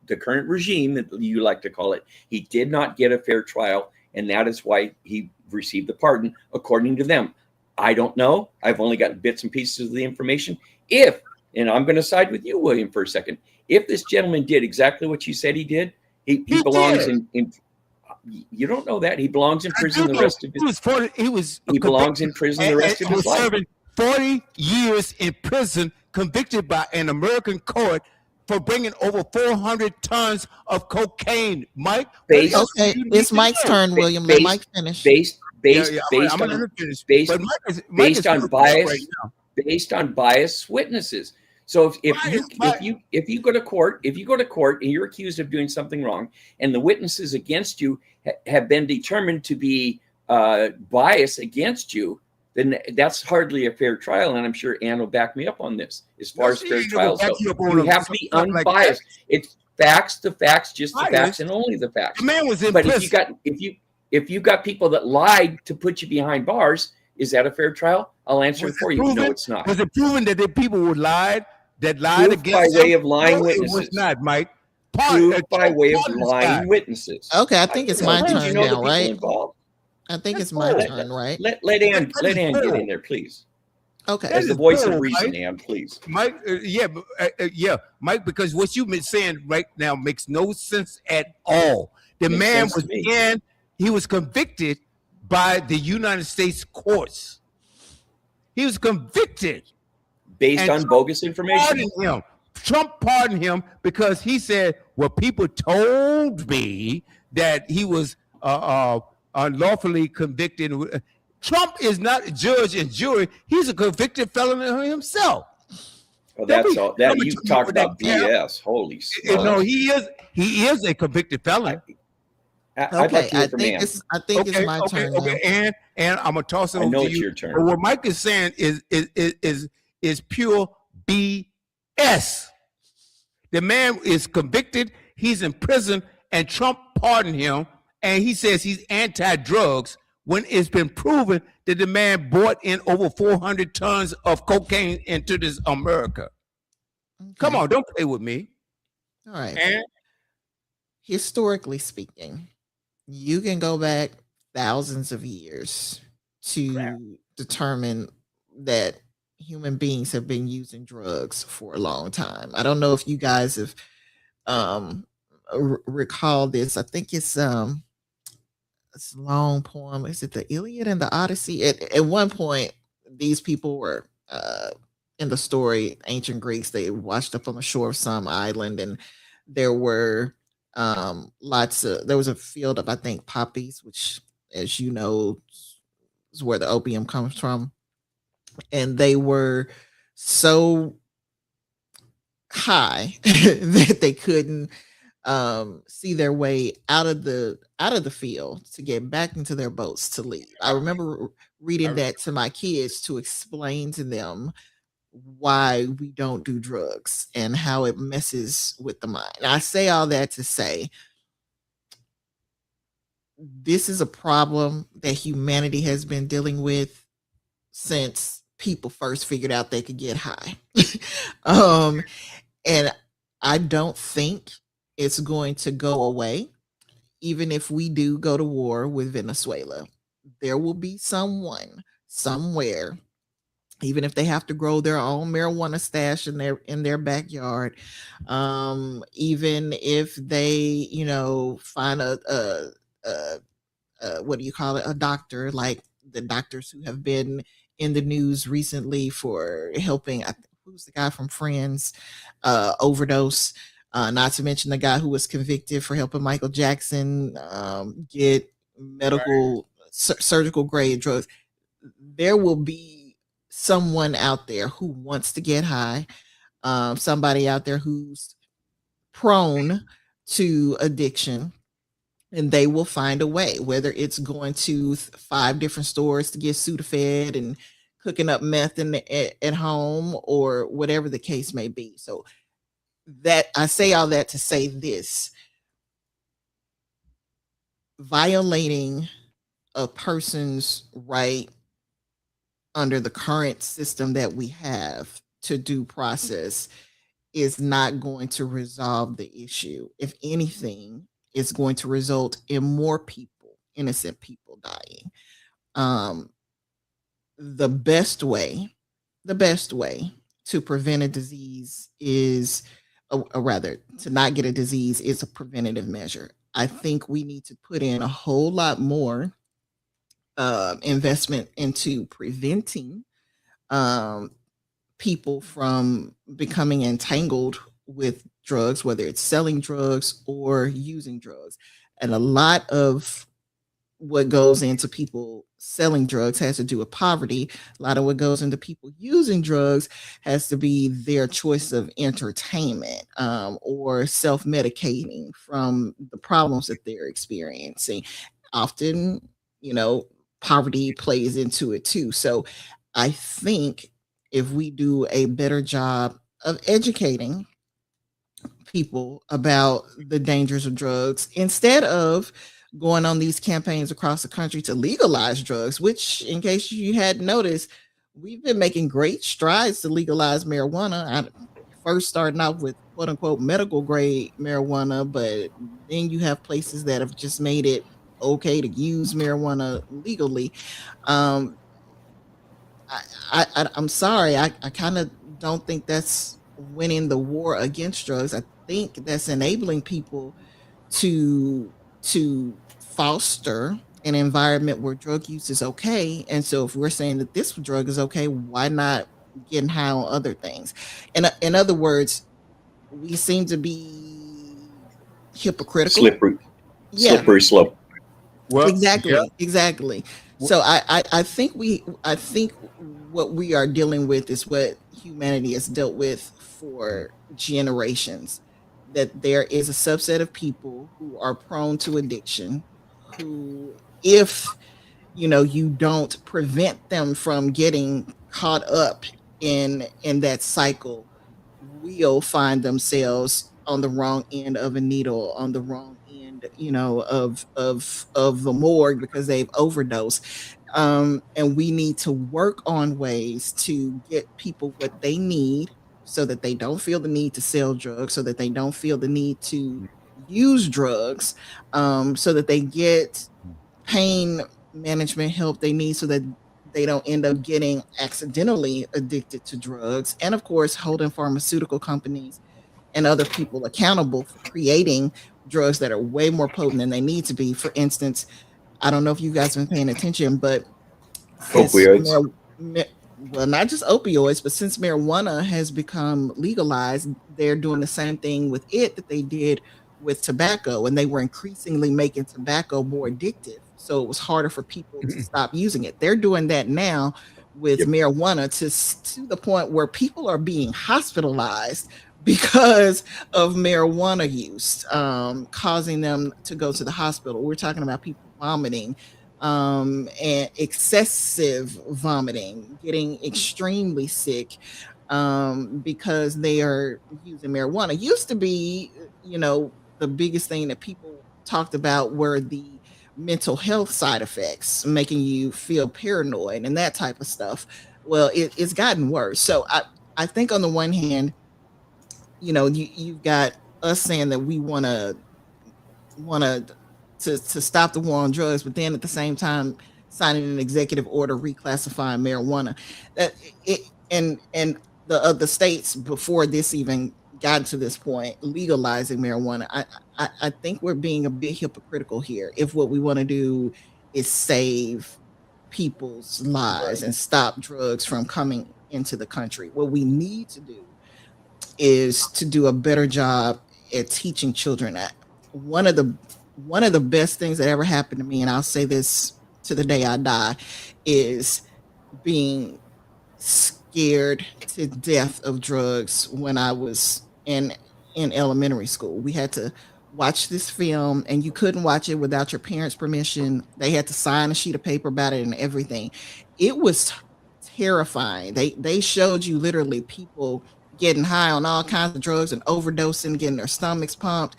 the current regime, that you like to call it, he did not get a fair trial, and that is why he received the pardon, according to them. I don't know. I've only got bits and pieces of the information. And I'm going to side with you, William, for a second. If this gentleman did exactly what you said he did, he belongs in. You don't know that. He belongs in prison the rest of his life. He belongs in prison the rest of his life. Serving 40 years in prison, convicted by an American court for bringing over 400 tons of cocaine. Mike? It's Mike's turn, William. Let Mike finish. Based on biased witnesses. So if you go to court and you're accused of doing something wrong, and the witnesses against you have been determined to be biased against you, then that's hardly a fair trial. And I'm sure Ann will back me up on this. As far as fair trials go, you have to be unbiased. It's facts, the facts, just the facts, and only the facts. The man was in but prison. if you got people that lied to put you behind bars, is that a fair trial? I'll answer it for you. No, it's not. Was it proven that the people who lied against by way of lying witnesses? It was not, Mike. Proof by way of lying witnesses. Okay, I think it's my turn now, right? I think it's my turn, right? Let Ann get in there, please. Okay. As the voice of reason, Ann, please. Mike, Mike, because what you've been saying right now makes no sense at all. The man was convicted by the United States courts. He was convicted based on bogus information. Trump pardoned him because he said, well, people told me that he was unlawfully convicted. Trump is not a judge and jury. He's a convicted felon himself. Well, that's all. That you talk about BS. Holy smokes. No, he is a convicted felon. I think it's my turn. Okay, and I'm gonna toss it over to you. I know it's your turn. But what Mike is saying is pure BS. The man is convicted. He's in prison, and Trump pardoned him, and he says he's anti-drugs when it's been proven that the man brought in over 400 tons of cocaine into this America. Okay. Come on, don't play with me. All right. And historically speaking, you can go back thousands of years to determine that human beings have been using drugs for a long time. I don't know if you guys have recalled this. I think it's a long poem. Is it the Iliad and the Odyssey? At one point, these people were in the story, ancient Greeks, they washed up on the shore of some island, and there were there was a field of, I think, poppies, which, as you know, is where the opium comes from. And they were so high that they couldn't see their way out of the field to get back into their boats to leave. I remember I reading that to my kids to explain to them why we don't do drugs and how it messes with the mind. I say all that to say this is a problem that humanity has been dealing with since people first figured out they could get high. um, and I don't think it's going to go away, even if we do go to war with Venezuela. There will be someone somewhere, even if they have to grow their own marijuana stash in their backyard, even if they, find a what do you call it, a doctor, like the doctors who have been in the news recently for helping. Who's the guy from Friends? Overdose. Not to mention the guy who was convicted for helping Michael Jackson get right. medical surgical grade drugs. There will be someone out there who wants to get high. Somebody out there who's prone to addiction, and they will find a way, whether it's going to five different stores to get Sudafed and cooking up meth at home, or whatever the case may be. So that I say all that to say this: violating a person's right under the current system that we have to due process is not going to resolve the issue. If anything, it's going to result in more people, innocent people dying. Um, the best way, the best way to prevent a disease is, or rather, to not get a disease is a preventative measure. I think we need to put in a whole lot more investment into preventing um, people from becoming entangled with drugs, whether it's selling drugs or using drugs. And a lot of what goes into people selling drugs has to do with poverty. A lot of what goes into people using drugs has to be their choice of entertainment, or self medicating from the problems that they're experiencing. Often, you know, poverty plays into it too. So I think if we do a better job of educating people about the dangers of drugs instead of going on these campaigns across the country to legalize drugs, which, in case you hadn't noticed, we've been making great strides to legalize marijuana. First starting out with quote unquote medical grade marijuana, but then you have places that have just made it okay to use marijuana legally. Um, I'm sorry. I kind of don't think that's winning the war against drugs. I think that's enabling people to foster an environment where drug use is okay. And so if we're saying that this drug is okay, why not getting high on other things? And in other words, we seem to be hypocritical. Slippery, Yeah, slippery slope. Well, yeah. exactly, exactly. w- So I think I think what we are dealing with is what humanity has dealt with for generations. That there is a subset of people who are prone to addiction, who, if you don't prevent them from getting caught up in that cycle, will find themselves on the wrong end of a needle, on the wrong end, of the morgue because they've overdosed. And we need to work on ways to get people what they need so that they don't feel the need to sell drugs, so that they don't feel the need to use drugs, so that they get pain management help they need so that they don't end up getting accidentally addicted to drugs. And of course, holding pharmaceutical companies and other people accountable for creating drugs that are way more potent than they need to be. For instance, I don't know if you guys have been paying attention, but since Opioids. well, not just opioids, but since marijuana has become legalized, they're doing the same thing with it that they did with tobacco, and they were increasingly making tobacco more addictive. So it was harder for people to stop using it. They're doing that now with Yep. marijuana to the point where people are being hospitalized because of marijuana use, causing them to go to the hospital. We're talking about people vomiting, and excessive vomiting, getting extremely sick, because they are using marijuana. Used to be, the biggest thing that people talked about were the mental health side effects, making you feel paranoid and that type of stuff. Well, it's gotten worse. So I think on the one hand, you've got us saying that we want to stop the war on drugs, but then at the same time signing an executive order reclassifying marijuana. That it and the states before this even got to this point legalizing marijuana. I think we're being a bit hypocritical here if what we want to do is save people's lives Right. and stop drugs from coming into the country. What we need to do is to do a better job at teaching children that one of the one of the best things that ever happened to me, and I'll say this to the day I die, is being scared to death of drugs when I was in elementary school. We had to watch this film, and you couldn't watch it without your parents' permission. They had to sign a sheet of paper about it and everything. It was terrifying. They showed you literally people getting high on all kinds of drugs and overdosing, getting their stomachs pumped,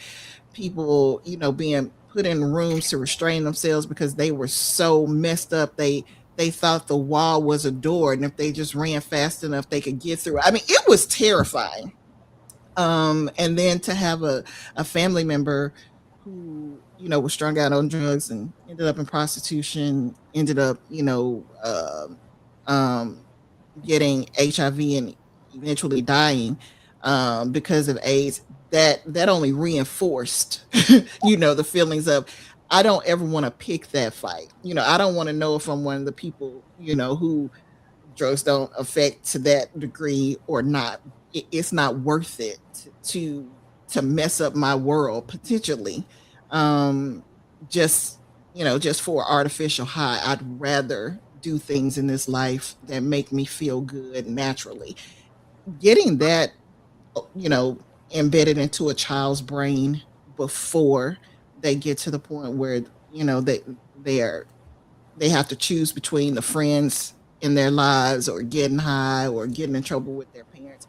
people, being put in rooms to restrain themselves because they were so messed up. They thought the wall was a door, and if they just ran fast enough, they could get through. I mean, it was terrifying. And then to have a family member who, was strung out on drugs and ended up in prostitution, ended up, um, getting HIV and eventually dying, because of AIDS. That only reinforced, the feelings of, I don't ever want to pick that fight. I don't want to know if I'm one of the people, who drugs don't affect to that degree or not. It's not worth it to mess up my world potentially, um just just for artificial high. I'd rather do things in this life that make me feel good naturally. Getting that, you know embedded into a child's brain before they get to the point where, they are they have to choose between the friends in their lives or getting high or getting in trouble with their parents.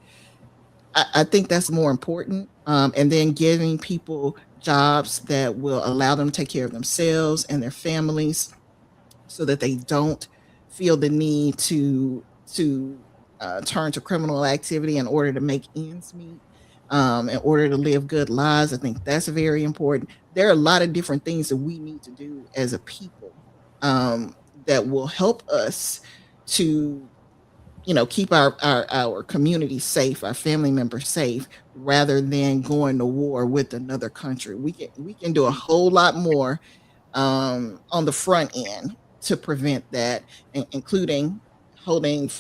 I think that's more important. And then giving people jobs that will allow them to take care of themselves and their families, so that they don't feel the need to turn to criminal activity in order to make ends meet, in order to live good lives. I think that's very important. There are a lot of different things that we need to do as a people, that will help us to, keep our community safe, our family members safe, rather than going to war with another country. We can do a whole lot more, on the front end to prevent that, including holding,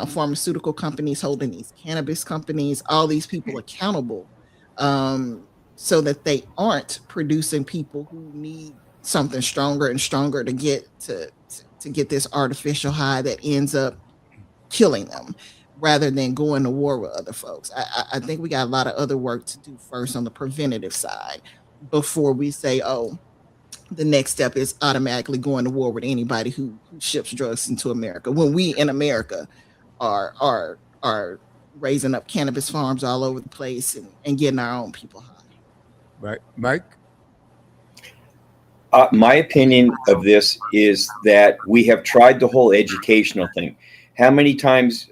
pharmaceutical companies, holding these cannabis companies, all these people accountable, so that they aren't producing people who need something stronger and stronger to get this artificial high that ends up killing them, rather than going to war with other folks. I think we got a lot of other work to do first on the preventative side before we say, oh, the next step is automatically going to war with anybody who ships drugs into America. When we in America are raising up cannabis farms all over the place, and getting our own people high. Right, Mike? My opinion of this is that we have tried the whole educational thing. How many times,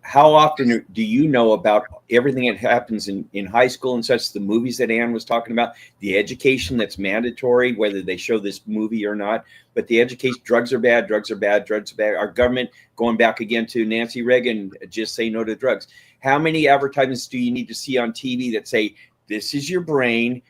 how often do you know about everything that happens in high school and such, the movies that Ann was talking about, the education that's mandatory, whether they show this movie or not, but the education, drugs are bad, drugs are bad, drugs are bad. Our government, going back again to Nancy Reagan, just say no to drugs. How many advertisements do you need to see on TV that say, this is your brain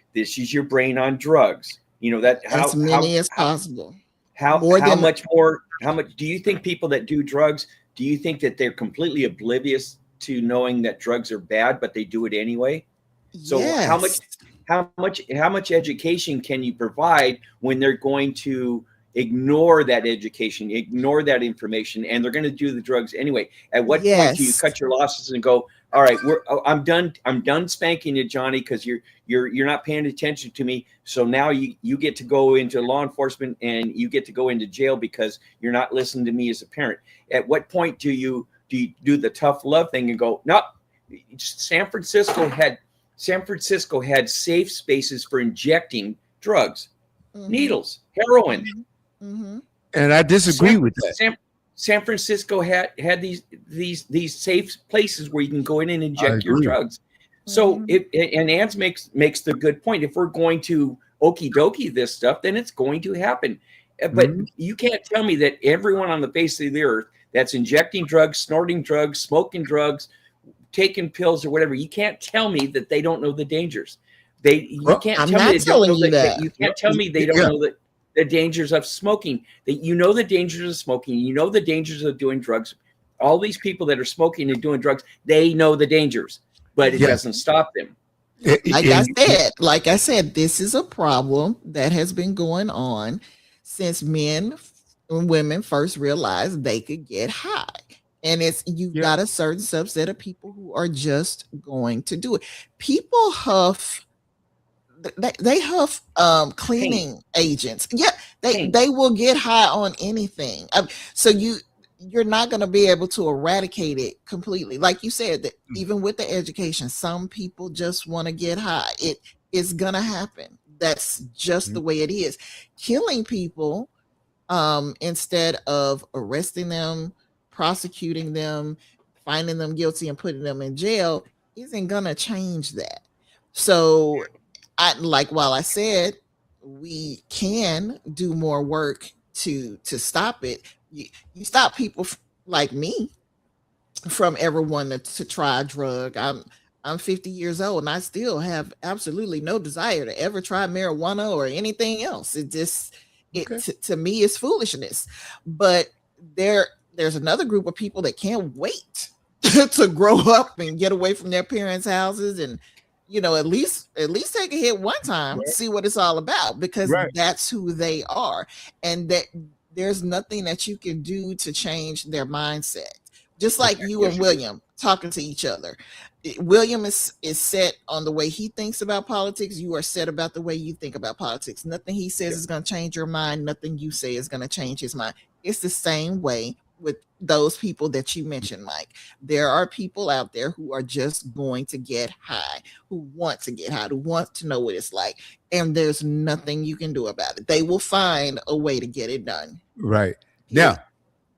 on drugs? You know, that As many as possible. More how than much more, how much do you think people that do drugs, do you think that they're completely oblivious to knowing that drugs are bad, but they do it anyway? So yes. how much education can you provide when they're going to ignore that education, ignore that information, and they're going to do the drugs anyway? At what point do you Yes. cut your losses and go, All right, I'm done. I'm done spanking you, Johnny, because you're not paying attention to me. So now you get to go into law enforcement and you get to go into jail because you're not listening to me as a parent. At what point do you do the tough love thing and go, no? San Francisco had safe spaces for injecting drugs, Mm-hmm. needles, heroin. Mm-hmm. And I disagree San, with that. San Francisco had these safe places where you can go in and I inject your agree. drugs. So Mm-hmm. and Ans makes the good point. If we're going to okie dokie this stuff, then it's going to happen. But Mhm. you can't tell me that everyone on the face of the earth that's injecting drugs, snorting drugs, smoking drugs, taking pills or whatever, you can't tell me that they don't know the dangers. You Well, can't I'm tell me not they don't telling know you that that. you can't tell me they don't yeah, know that the dangers of smoking. That you know the dangers of smoking, you know the dangers of doing drugs. All these people that are smoking and doing drugs, they know the dangers, but it Mm-hmm. yes. doesn't stop them. Like I said, this is a problem that has been going on since men and women first realized they could get high. And it's you've Yeah. got a certain subset of people who are just going to do it. People huff they huff Paint, cleaning agents. Yeah, paint. they will get high on anything. So you're not going to be able to eradicate it completely. Like you said, that even with the education, some people just want to get high. It is going to happen. That's just Mhm. the way it is. Killing people instead of arresting them, prosecuting them, finding them guilty and putting them in jail isn't going to change that. So I like while I said we can do more work to stop it, you stop people like me from ever wanting to try a drug. I'm 50 years old and I still have absolutely no desire to ever try marijuana or anything else. It just Okay. to me is foolishness. But there there's another group of people that can't wait to grow up and get away from their parents' houses and at least take a hit one time, Right. see what it's all about because Right. that's who they are, and that there's nothing that you can do to change their mindset. Just like Okay. you Yes, and you do. William talking to each other. William is set on the way he thinks about politics. You are set about the way you think about politics. Nothing he says Yeah. is going to change your mind. Nothing you say is going to change his mind. It's the same way with those people that you mentioned, Mike. There are people out there who are just going to get high, who want to get high, who want to know what it's like. And there's nothing you can do about it. They will find a way to get it done. Right. Period.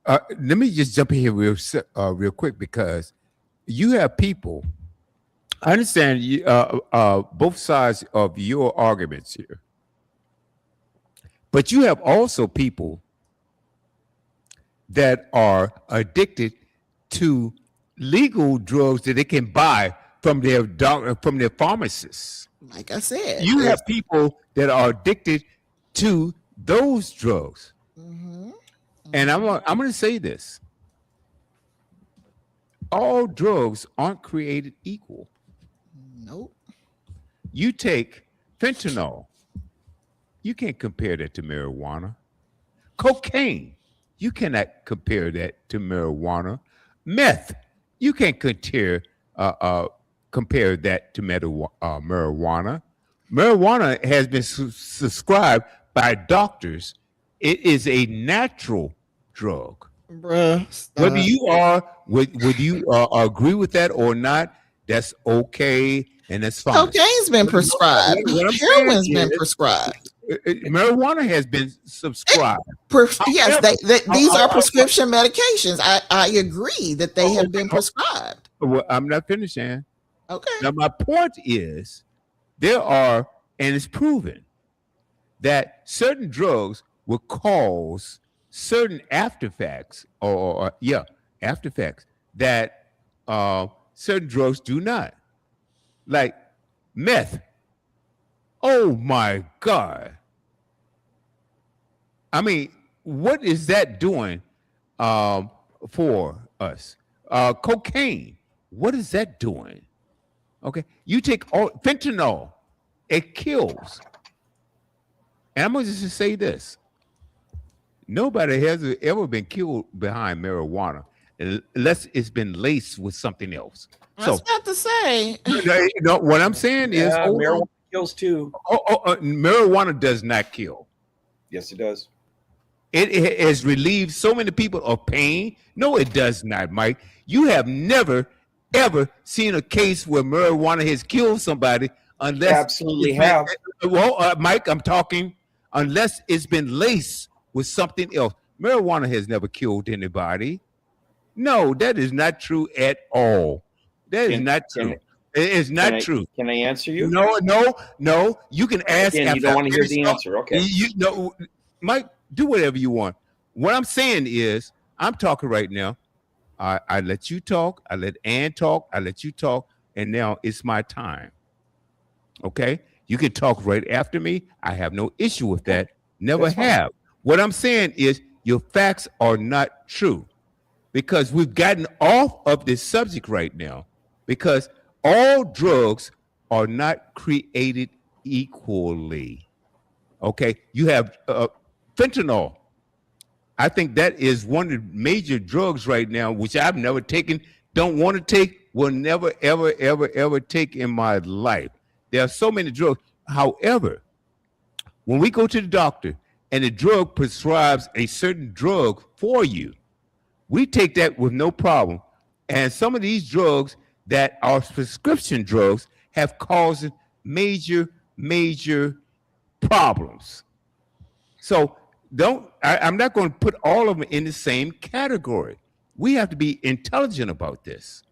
Now, let me just jump in here real quick because you have people. I understand both sides of your arguments here, but you have also people that are addicted to legal drugs that they can buy from their doctor, from their pharmacists. Like I said, You there's have people that are addicted to those drugs, mhm, and I'm mhm. I'm going to say this: all drugs aren't created equal. Nope. You take fentanyl, you can't compare that to marijuana. Cocaine, you cannot compare that to marijuana. Meth, you can't uh, uh, compare that to marijuana. Marijuana has been subscribed by doctors. It is a natural drug. Bruh, Whether stop. you are, would you agree with that or not, that's okay and that's fine. Cocaine's been What, prescribed. what I'm saying Heroin's been is, prescribed. marijuana has been Eh, subscribed. Yes, However, these are prescription medications. I agree that they have been prescribed. well, I'm not finished, Ann. Okay. Now, my point is there are, and it's proven that certain drugs will cause certain after effects, or yeah, after effects that certain drugs do not. Like meth. Oh my God. I mean, what is that doing um, for us? Cocaine. What is that doing? Okay, you take all fentanyl, it kills. And I'm going to just say this: nobody has ever been killed behind marijuana. unless it's been laced with something else. I was So, about to say. what I'm saying is, Yeah, hold on. marijuana kills too. Marijuana does not kill. Yes, it does. It has relieved so many people of pain. No, it does not, Mike. You have never, ever seen a case where marijuana has killed somebody unless Absolutely it's been, have. well, Mike, I'm talking, unless it's been laced with something else. Marijuana has never killed anybody. No, that is not true at all. That is Can not can true. It is can not I true. can I answer you? No, no, no. You can ask Again, you after don't I want to hear finish. the answer. Okay. You know, Mike, do whatever you want. What I'm saying is, I'm talking right now. I let you talk. I let Ann talk. I let you talk, and now it's my time. Okay, you can talk right after me. I have no issue with Okay. that. Never That's fine. have. What I'm saying is, your facts are not true because we've gotten off of this subject right now because all drugs are not created equally. Okay, you have fentanyl. I think that is one of the major drugs right now, which I've never taken, don't want to take, will never, ever, ever, ever take in my life. There are so many drugs. However, when we go to the doctor and the drug prescribes a certain drug for you, we take that with no problem. And some of these drugs that are prescription drugs have caused major, major problems. So I'm not going to put all of them in the same category. We have to be intelligent about this.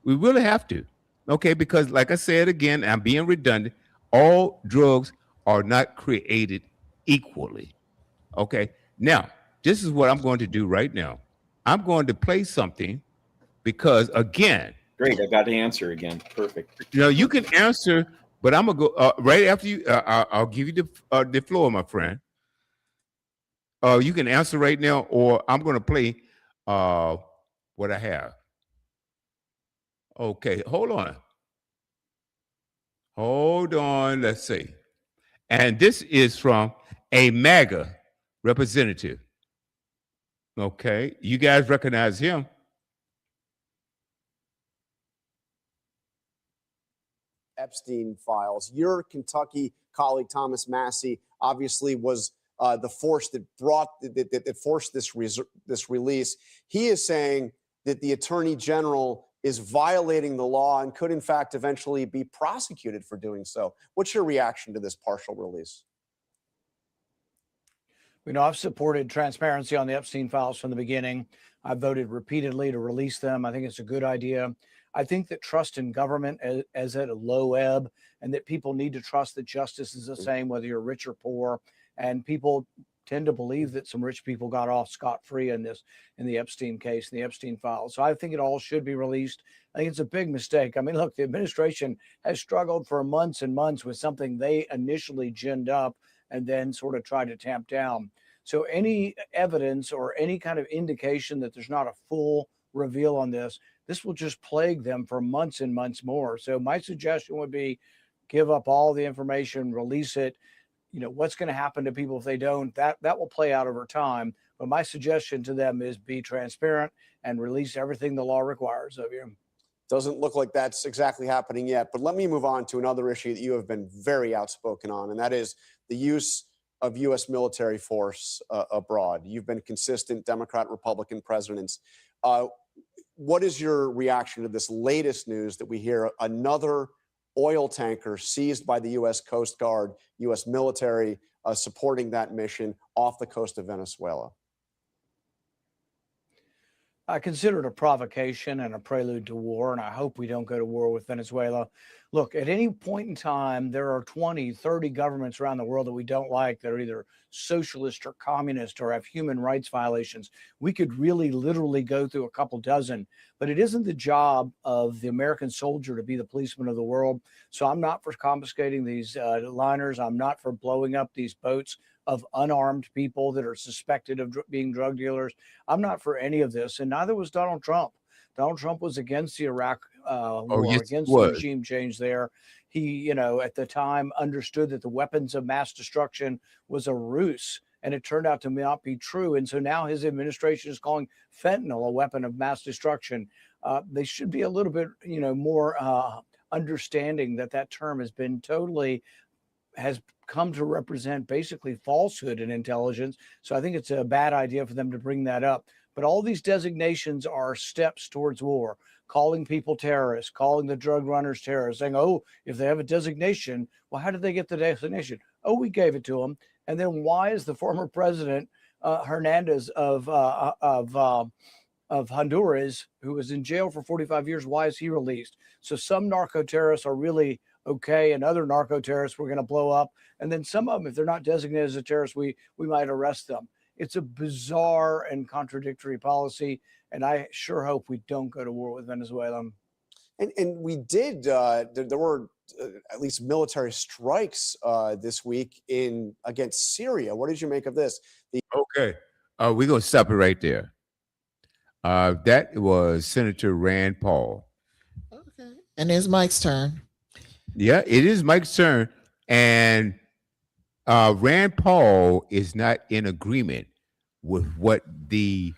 We really have to. Okay, because like I said again, I'm being redundant, all drugs are not created equally. Okay. Now, this is what I'm going to do right now. I'm going to play something because again, Great. I got the answer again. Perfect. you can answer, but I'm gonna go right after you. I'll give you the floor, my friend. You can answer right now, or I'm going to play uh, what I have. Okay, hold on. Hold on. Let's see. And this is from a MAGA representative. Okay, you guys recognize him. Epstein files. Your Kentucky colleague Thomas Massey obviously was the force that forced this release. He is saying that the Attorney General is violating the law and could, in fact, eventually be prosecuted for doing so. What's your reaction to this partial release? I've supported transparency on the Epstein files from the beginning. I've voted repeatedly to release them. I think it's a good idea. I think that trust in government is at a low ebb, and that people need to trust that justice is the same, whether you're rich or poor. And people tend to believe that some rich people got off scot-free in the Epstein case, in the Epstein files. So I think it all should be released. I think it's a big mistake. I mean, look, the administration has struggled for months and months with something they initially ginned up and then sort of tried to tamp down. So any evidence or any kind of indication that there's not a full reveal on this will just plague them for months and months more. So my suggestion would be give up all the information, release it. What's going to happen to people if they don't, that will play out over time. But my suggestion to them is be transparent and release everything the law requires of you. Doesn't look like that's exactly happening yet. But let me move on to another issue that you have been very outspoken on, and that is the use of U.S. military force abroad. You've been consistent Democrat, Republican presidents. What is your reaction to this latest news that we hear another oil tanker seized by the U.S. Coast Guard, U.S. military supporting that mission off the coast of Venezuela? I consider it a provocation and a prelude to war, and I hope we don't go to war with Venezuela. Look, at any point in time, there are 20, 30 governments around the world that we don't like that are either socialist or communist or have human rights violations. We could really literally go through a couple dozen, but it isn't the job of the American soldier to be the policeman of the world. So I'm not for confiscating these liners. I'm not for blowing up these boats of unarmed people that are suspected of being drug dealers. I'm not for any of this, and neither was Donald Trump. Donald Trump was against the Iraq war, Yes, against the regime change there. He, at the time understood that the weapons of mass destruction was a ruse and it turned out to not be true. And so now his administration is calling fentanyl a weapon of mass destruction. They should be a little bit, more understanding that term has come to represent basically falsehood in intelligence. So I think it's a bad idea for them to bring that up. But all these designations are steps towards war, calling people terrorists, calling the drug runners terrorists, saying, oh, if they have a designation, well, how did they get the designation? Oh, we gave it to them. And then why is the former president, Hernandez of Honduras, who was in jail for 45 years, why is he released? So some narco terrorists are really okay, and other narco terrorists we're going to blow up. And then some of them, if they're not designated as a terrorist, we might arrest them. It's a bizarre and contradictory policy, and I sure hope we don't go to war with Venezuela. And we did. There were at least military strikes this week against Syria. What did you make of this? Okay, we're gonna stop it right there. That was Senator Rand Paul. Okay. And it's Mike's turn. Yeah, it is Mike's turn, and Rand Paul is not in agreement with what this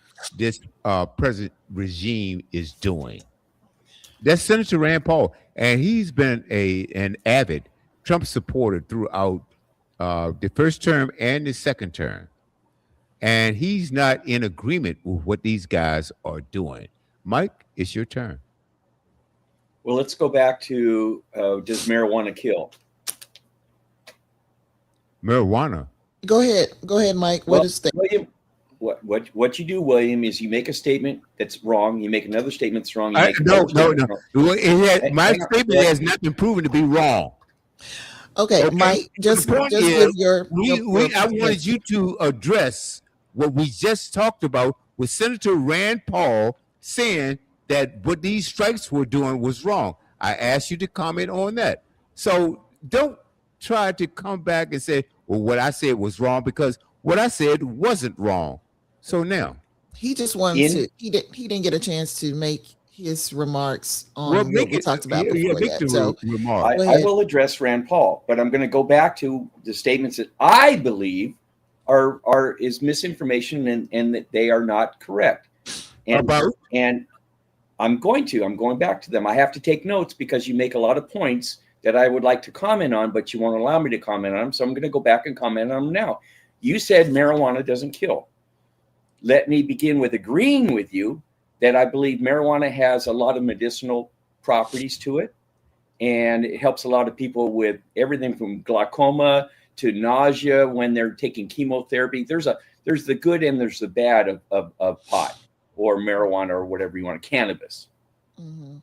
present regime is doing. That's Senator Rand Paul, and he's been an avid Trump supporter throughout the first term and the second term, and he's not in agreement with what these guys are doing. Mike, it's your turn. Well, let's go back to does marijuana kill? Marijuana. Go ahead, Mike. Well, what is the William, what you do, William, is you make a statement that's wrong. You make another statement that's wrong. No. My statement has not been proven to be wrong. Okay, Mike, just give your. I wanted you to address what we just talked about with Senator Rand Paul saying that what these strikes were doing was wrong. I asked you to comment on that. So don't try to come back and say, well, what I said was wrong, because what I said wasn't wrong. So now he just wanted to. He didn't get a chance to make his remarks on what we talked about before that. So I will address Rand Paul, but I'm going to go back to the statements that I believe is misinformation and that they are not correct. And I'm going back to them. I have to take notes because you make a lot of points that I would like to comment on, but you won't allow me to comment on them. So I'm going to go back and comment on them now. You said marijuana doesn't kill. Let me begin with agreeing with you that I believe marijuana has a lot of medicinal properties to it. And it helps a lot of people with everything from glaucoma to nausea when they're taking chemotherapy. There's the good and there's the bad of pot or marijuana or whatever you want, cannabis. Mm-hmm.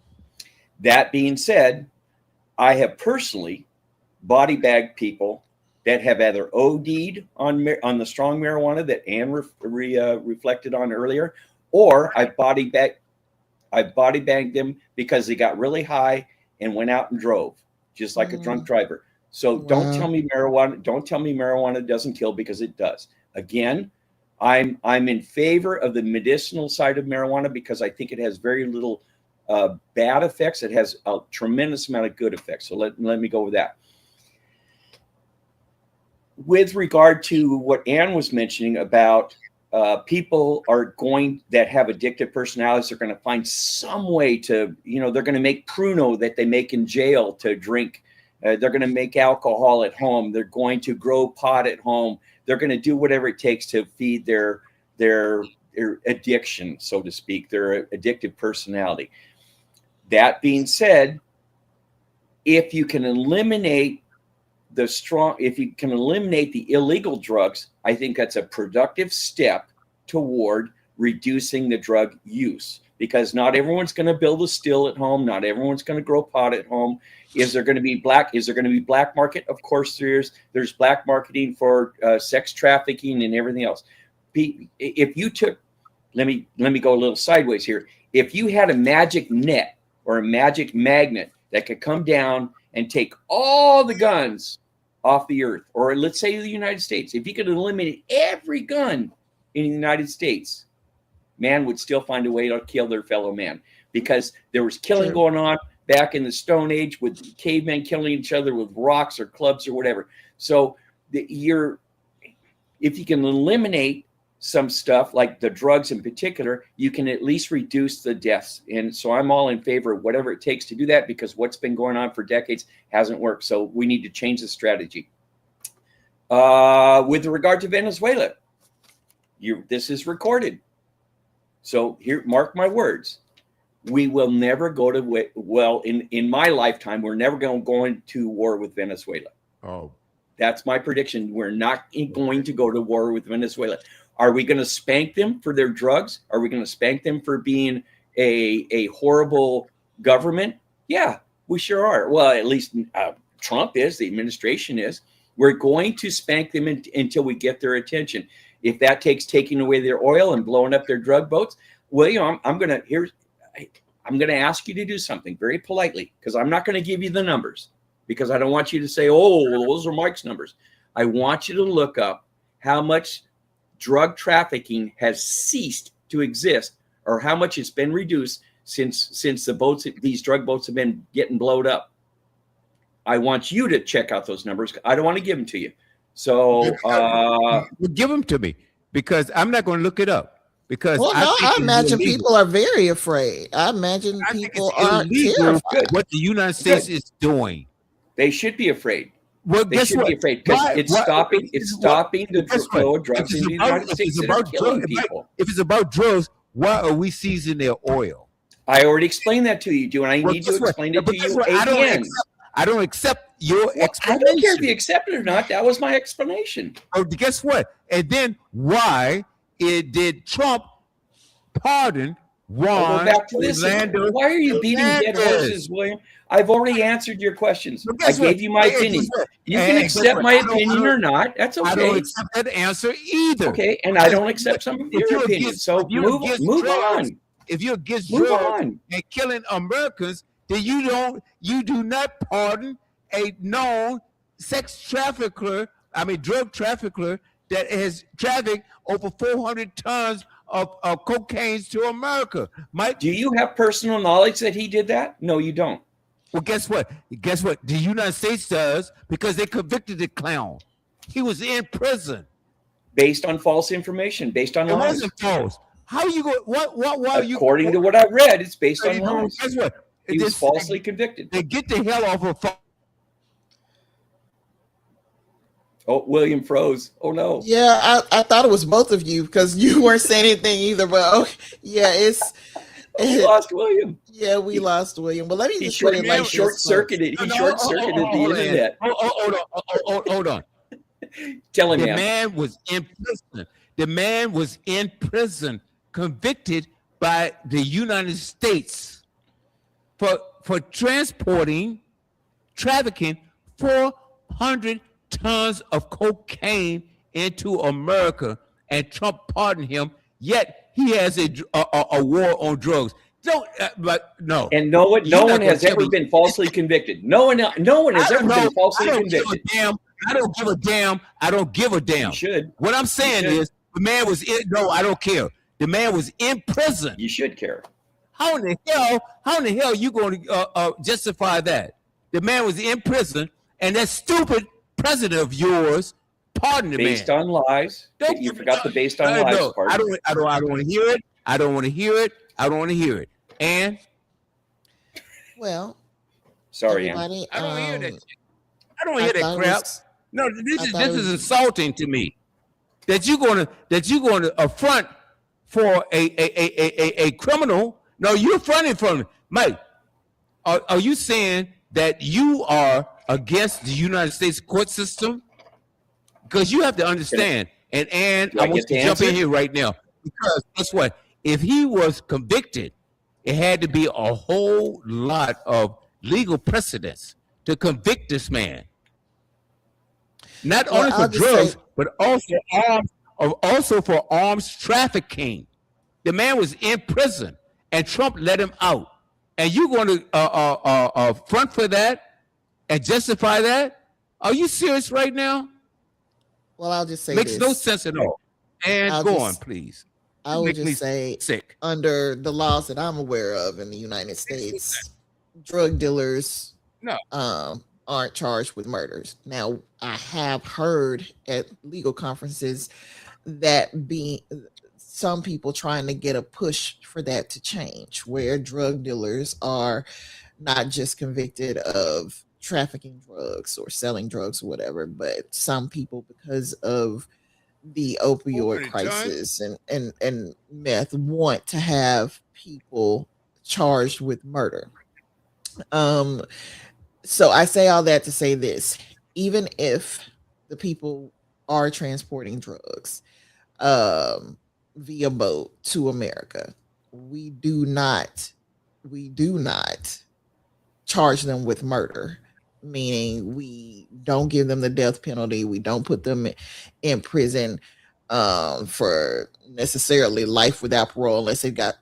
That being said, I have personally body bagged people that have either OD'd on the strong marijuana that Ann reflected on earlier, or I body bagged them because they got really high and went out and drove, just like a drunk driver. So don't tell me marijuana doesn't kill, because it does. Again, I'm in favor of the medicinal side of marijuana because I think it has very little bad effects. It has a tremendous amount of good effects. So let me go with that. With regard to what Ann was mentioning about people that have addictive personalities, they're going to find some way to, they're going to make Pruno that they make in jail to drink. They're going to make alcohol at home. They're going to grow pot at home. They're going to do whatever it takes to feed their addiction, so to speak, their addictive personality. That being said, if you can eliminate the illegal drugs, I think that's a productive step toward reducing the drug use, because not everyone's going to build a still at home. Not everyone's going to grow pot at home. Is there going to be black market? Of course there's black marketing for sex trafficking and everything else. If you took, let me go a little sideways here. If you had a magic net or a magic magnet that could come down and take all the guns off the earth, or let's say the United States, if you could eliminate every gun in the United States, man would still find a way to kill their fellow man, because there was killing going on back in the Stone Age with cavemen killing each other with rocks or clubs or whatever. So if you can eliminate some stuff like the drugs in particular, you can at least reduce the deaths. And so I'm all in favor of whatever it takes to do that, because what's been going on for decades hasn't worked. So we need to change the strategy. With regard to Venezuela, this is recorded. So here, mark my words. We will never go to, well, in my lifetime, we're never going to go into war with Venezuela. Oh, that's my prediction. We're not going to go to war with Venezuela. Are we going to spank them for their drugs? Are we going to spank them for being a horrible government? Yeah, we sure are. Well, at least Trump is, the administration is. We're going to spank them until we get their attention. If that takes taking away their oil and blowing up their drug boats, well, you know, I'm going to ask you to do something very politely, because I'm not going to give you the numbers, because I don't want you to say, oh, well, those are Mike's numbers. I want you to look up how much drug trafficking has ceased to exist, or how much it's been reduced since these drug boats have been getting blown up. I want you to check out those numbers. I don't want to give them to you. So give them to me, because I'm not going to look it up. Because I imagine people are very afraid. I imagine people are terrified. What the United States is doing. They should be afraid. Well, they should be afraid, because it's stopping the flow of drugs in the United States that are killing people. If it's about drugs, why are we seizing their oil? I already explained that to you, and I need to explain it to you again. I don't accept your explanation. I don't care if you accept it or not. That was my explanation. Oh, guess what? And then why did Trump pardon Juan Orlando? Why are you beating dead horses, William? I've already answered your questions. I gave you my opinion. You can accept my opinion or not. That's okay. I don't accept that answer either. Okay, and I don't accept some of your opinions. So move on. If you're against drugs and killing Americans, then you do not pardon a known drug trafficker that has trafficked over 400 tons of cocaine to America. Mike, do you have personal knowledge that he did that? No, you don't. Well, guess what? The United States does, because they convicted the clown. He was in prison based on false information, based on lies. It wasn't false. How you go? What? According to what I read, it's based on lies. Guess what? He was falsely convicted. They get the hell off of. Oh, William froze. Oh no. Yeah, I thought it was both of you, because you weren't saying anything either. But yeah, we lost William. Yeah, we lost William. But let me just put it like short-circuited. He short-circuited the internet. Hold on. Tell him, the man was in prison. The man was in prison, convicted by the United States for trafficking 400 tons of cocaine into America, and Trump pardoned him. Yet he has a war on drugs. No. And no one has ever been falsely convicted. No one has ever been falsely convicted. I don't give a damn. I don't give a damn. You should. What I'm saying is, the man was in. No, I don't care. The man was in prison. You should care. How in the hell you going to justify that? The man was in prison, and that stupid president of yours pardoned the man. Based on lies. You forgot the based on lies part. I don't want to hear it. I don't want to hear it. I don't want to hear it. And well, sorry, I don't hear that shit. I don't hear that crap. No, this is insulting to me. That you're going to affront for a criminal. No, you're fronting from Mike. Are you saying that you are against the United States court system? Because you have to understand, and I want to jump in here right now, because guess what? If he was convicted, it had to be a whole lot of legal precedents to convict this man. Not only for drugs, but also for arms trafficking. The man was in prison, and Trump let him out. And you're going to front for that and justify that? Are you serious right now? Well, I'll just say makes no sense at all. And go on, please. I would just say, sick. Under the laws that I'm aware of in the United States, drug dealers aren't charged with murders. Now, I have heard at legal conferences that being some people trying to get a push for that to change, where drug dealers are not just convicted of trafficking drugs or selling drugs or whatever, but some people, because of the opioid Open it, John. crisis and meth, want to have people charged with murder. Um, so I say all that to say this: even if the people are transporting drugs um, via boat to America, we do not, we do not charge them with murder, meaning we don't give them the death penalty. We don't put them in prison for necessarily life without parole unless they've got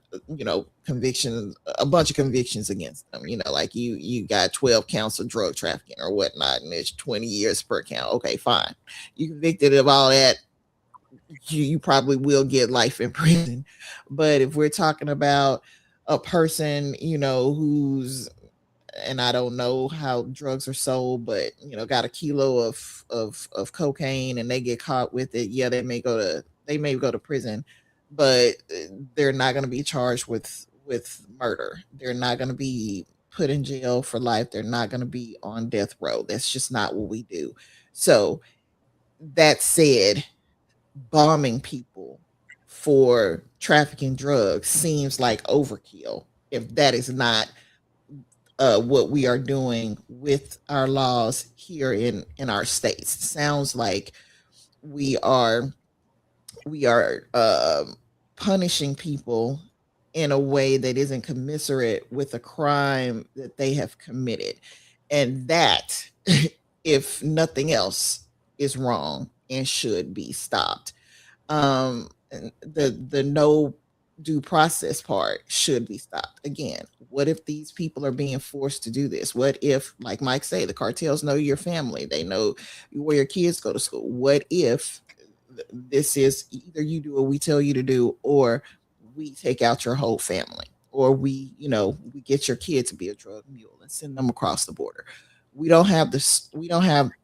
convictions, a bunch of convictions against them. Like you got 12 counts of drug trafficking or whatnot, and it's 20 years per count. Okay, fine. You convicted of all that, you probably will get life in prison. But if we're talking about a person, who's, and I don't know how drugs are sold, but got a kilo of cocaine and they get caught with it, yeah, they may go to prison, but they're not going to be charged with murder. They're not going to be put in jail for life. They're not going to be on death row. That's just not what we do. So that said, bombing people for trafficking drugs seems like overkill if that is not what we are doing with our laws here in our states. It sounds like we are punishing people in a way that isn't commensurate with a crime that they have committed, and that, if nothing else, is wrong and should be stopped. The no due process part should be stopped. Again, what if these people are being forced to do this? What if, like Mike say, the cartels know your family, they know where your kids go to school? What if this is either you do what we tell you to do, or we take out your whole family, or we get your kid to be a drug mule and send them across the border? We don't have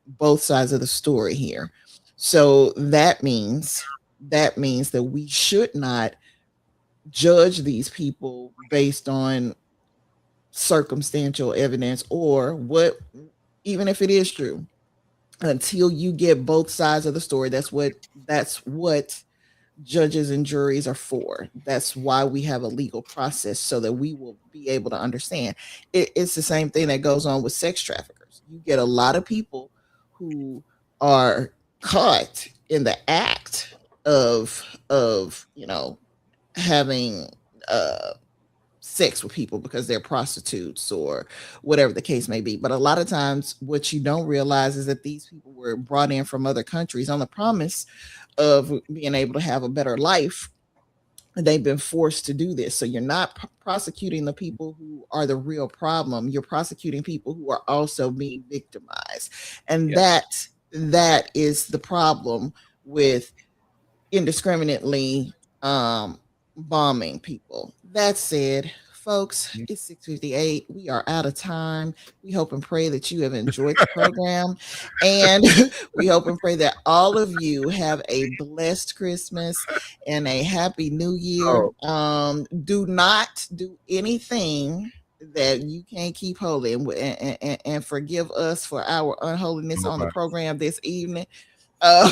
both sides of the story here. So that means that we should not judge these people based on circumstantial evidence, or what, even if it is true, until you get both sides of the story. That's what judges and juries are for. That's why we have a legal process, so that we will be able to understand. It's the same thing that goes on with sex traffickers. You get a lot of people who are caught in the act of having uh sex with people because they're prostitutes or whatever the case may be. But a lot of times, what you don't realize is that these people were brought in from other countries on the promise of being able to have a better life. And they've been forced to do this. So you're not prosecuting the people who are the real problem. You're prosecuting people who are also being victimized. And Yes. that is the problem with indiscriminately bombing people. That said, folks, it's 6:58. We are out of time. We hope and pray that you have enjoyed the program. And we hope and pray that all of you have a blessed Christmas and a happy new year. Oh, Do not do anything that you can't keep holy, and forgive us for our unholiness on the right. program this evening. Uh,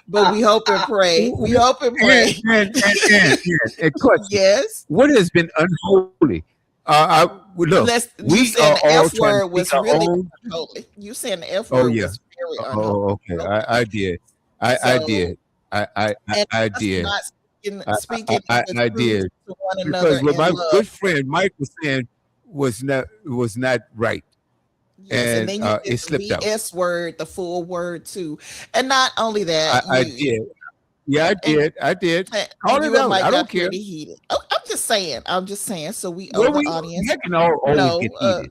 but we hope and pray. We hope and And, pray. a question: Yes. what has been unholy? Look, Let's you we saying are the all F trying to word seek was our really own. unholy. You saying the F Oh word yeah. was very unholy. Oh, okay. I Okay. did. I So, did. and I us did. not speaking the I truth did, to one because another what in my love. good friend Mike was saying was not right, Yes, and and then you did it the slipped out. VS word, the full word too. And not only that, I you did. Yeah, I and did. I did. and Call it you and out. Mike I don't got care. pretty heated. Oh, I'm just saying. I'm just saying. So we owe Well, the we audience, can all you always get know, heated.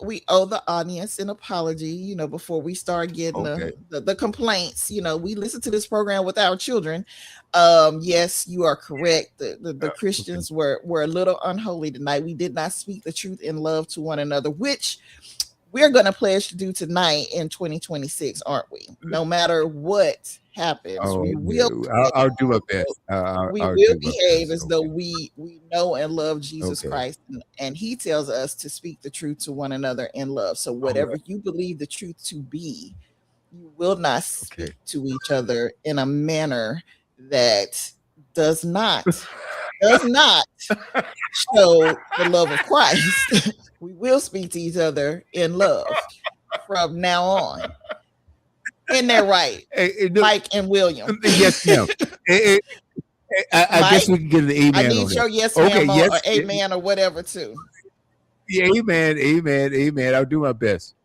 we owe the audience an apology. Before we start getting Okay. the complaints. We listen to this program with our children. Yes, you are correct. The Okay. Christians were a little unholy tonight. We did not speak the truth in love to one another, which we're going to pledge to do tonight in 2026, aren't we? No matter what happens, Oh, we yeah. will I'll do my best. we I'll will do my behave best. as though Okay. we know and love Jesus Okay. Christ, and he tells us to speak the truth to one another in love. So All whatever right. you believe the truth to be, you will not Okay. speak to each other in a manner that does not show the love of Christ. We will speak to each other in love from now on. Isn't that right, No, Mike and William? yes, ma'am. Eh, I guess Mike, we can get an I amen on need that. your yes, Okay. ma'am, or Yes. amen, or whatever too. Yeah, amen. Amen. Amen. I'll do my best.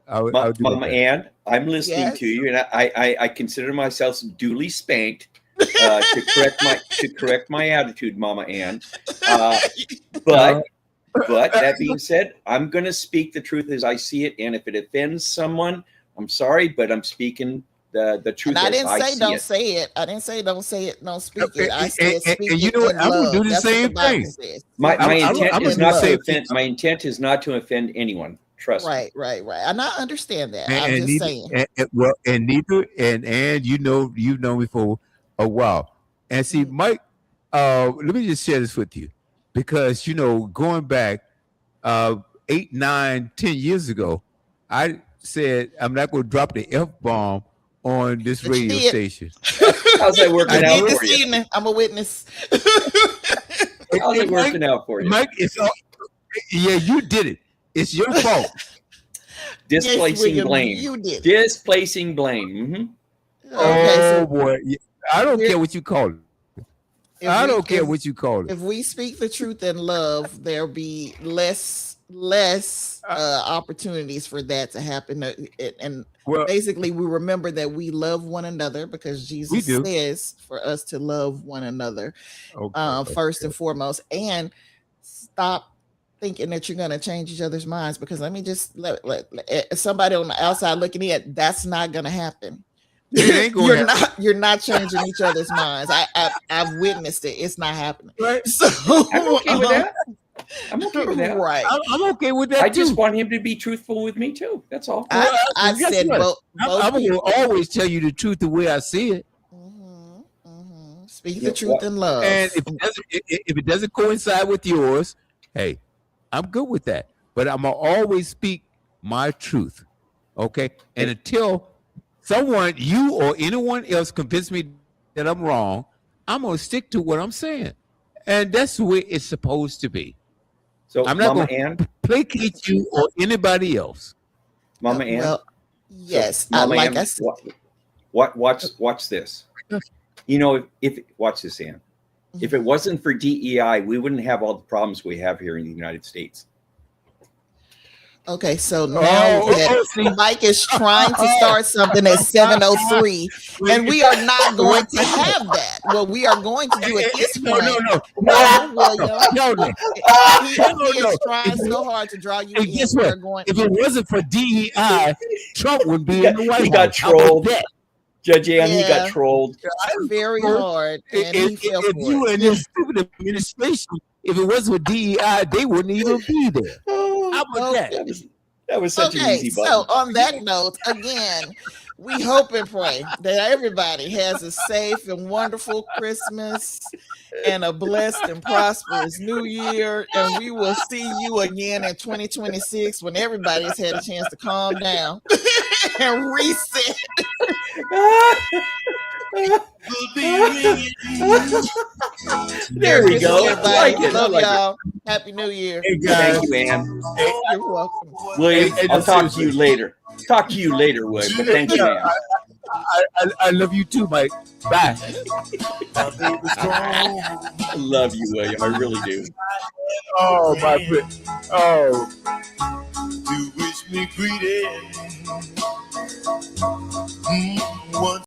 I'll do my Mama best. Ann, I'm listening Yes. to you, and I consider myself duly spanked to correct my attitude, Mama Ann. But that being said, I'm going to speak the truth as I see it, and if it offends someone, I'm sorry, but I'm speaking the truth And I as didn't I say see don't it. say it. I didn't say don't say it, don't speak And, it. I said speak and you it know what? in I'm gonna do love. the That's what the same Bible thing. says. My Speak intent I'm is gonna do not the to same thing. offend. My intent is not to offend anyone. Trust me. Right. And I understand that. I'm And just neither, saying. well, and neither, and you've known me for a while. And see, Mhm. Mike, let me just share this with you, because going back 8, 9, 10 years ago, I said I'm not going to drop the F-bomb on this But you radio did. station. How's that You working I out did did. for this you? evening. I'm a witness. How's it And Mike, working out for you? Mike, yeah, you did it. It's your fault. Yes, Displacing William, blame. you did. Displacing blame. Okay, Oh so boy, I don't we're care what you call it. if I we don't care if what you call it. if we speak the truth in love, there'll be less opportunities for that to happen. And Well, basically, we remember that we love one another because we Jesus do. says for us to love one another Okay. first and foremost, and stop thinking that you're going to change each other's minds. Because let me just somebody on the outside looking in, that's not going to happen. It ain't going to happen. You're not changing each other's minds. I've witnessed it. It's not happening. Right? So I'm okay with that. I'm okay with that. right. I'm okay with that I too. just want him to be truthful with me too. That's all. Well, I guess said what? both I'm going to people. always tell you the truth the way I see it. Speak Yeah, the truth in love. And if it doesn't coincide with yours, hey, I'm good with that. But I'm going to always speak my truth. Okay? And until someone, you or anyone else, convince me that I'm wrong, I'm going to stick to what I'm saying. And that's the way it's supposed to be. So, I'm not Mama going Ann, to placate you or anybody else. Mama Ann. Well, yes, Mama like Ann, I said. watch this. If watch this, Ann. If it wasn't for DEI, we wouldn't have all the problems we have here in the United States. Okay, so now that see. Mike is trying to start something at 7:03, and we are not going to have that. What we are going to do at this point, William, he is trying so hard to draw you And in. guess We what? are going. If it wasn't for DEI, Trump would be in the White He House. got How about trolled. that? Judge Ann, he Yeah. got trolled. Very hard, and he fell If for you it. and this stupid administration, if it wasn't for DEI, they wouldn't even be there. How about that? That was such an Okay, easy so button. on that note, again, we hope and pray that everybody has a safe and wonderful Christmas and a blessed and prosperous New Year. And we will see you again in 2026 when everybody has had a chance to calm down and reset. There we go. I Everybody. like it. I Love like it. y'all. Happy New Year. Hey guys, Thank you, Ann. You're welcome. William, Hey, I'll talk to seriously. you later. Talk to you later, William. But thank you, Ann. I love you too, Mike. Bye. I love you, William. I really do. Oh my friend. Oh. To wish me greeting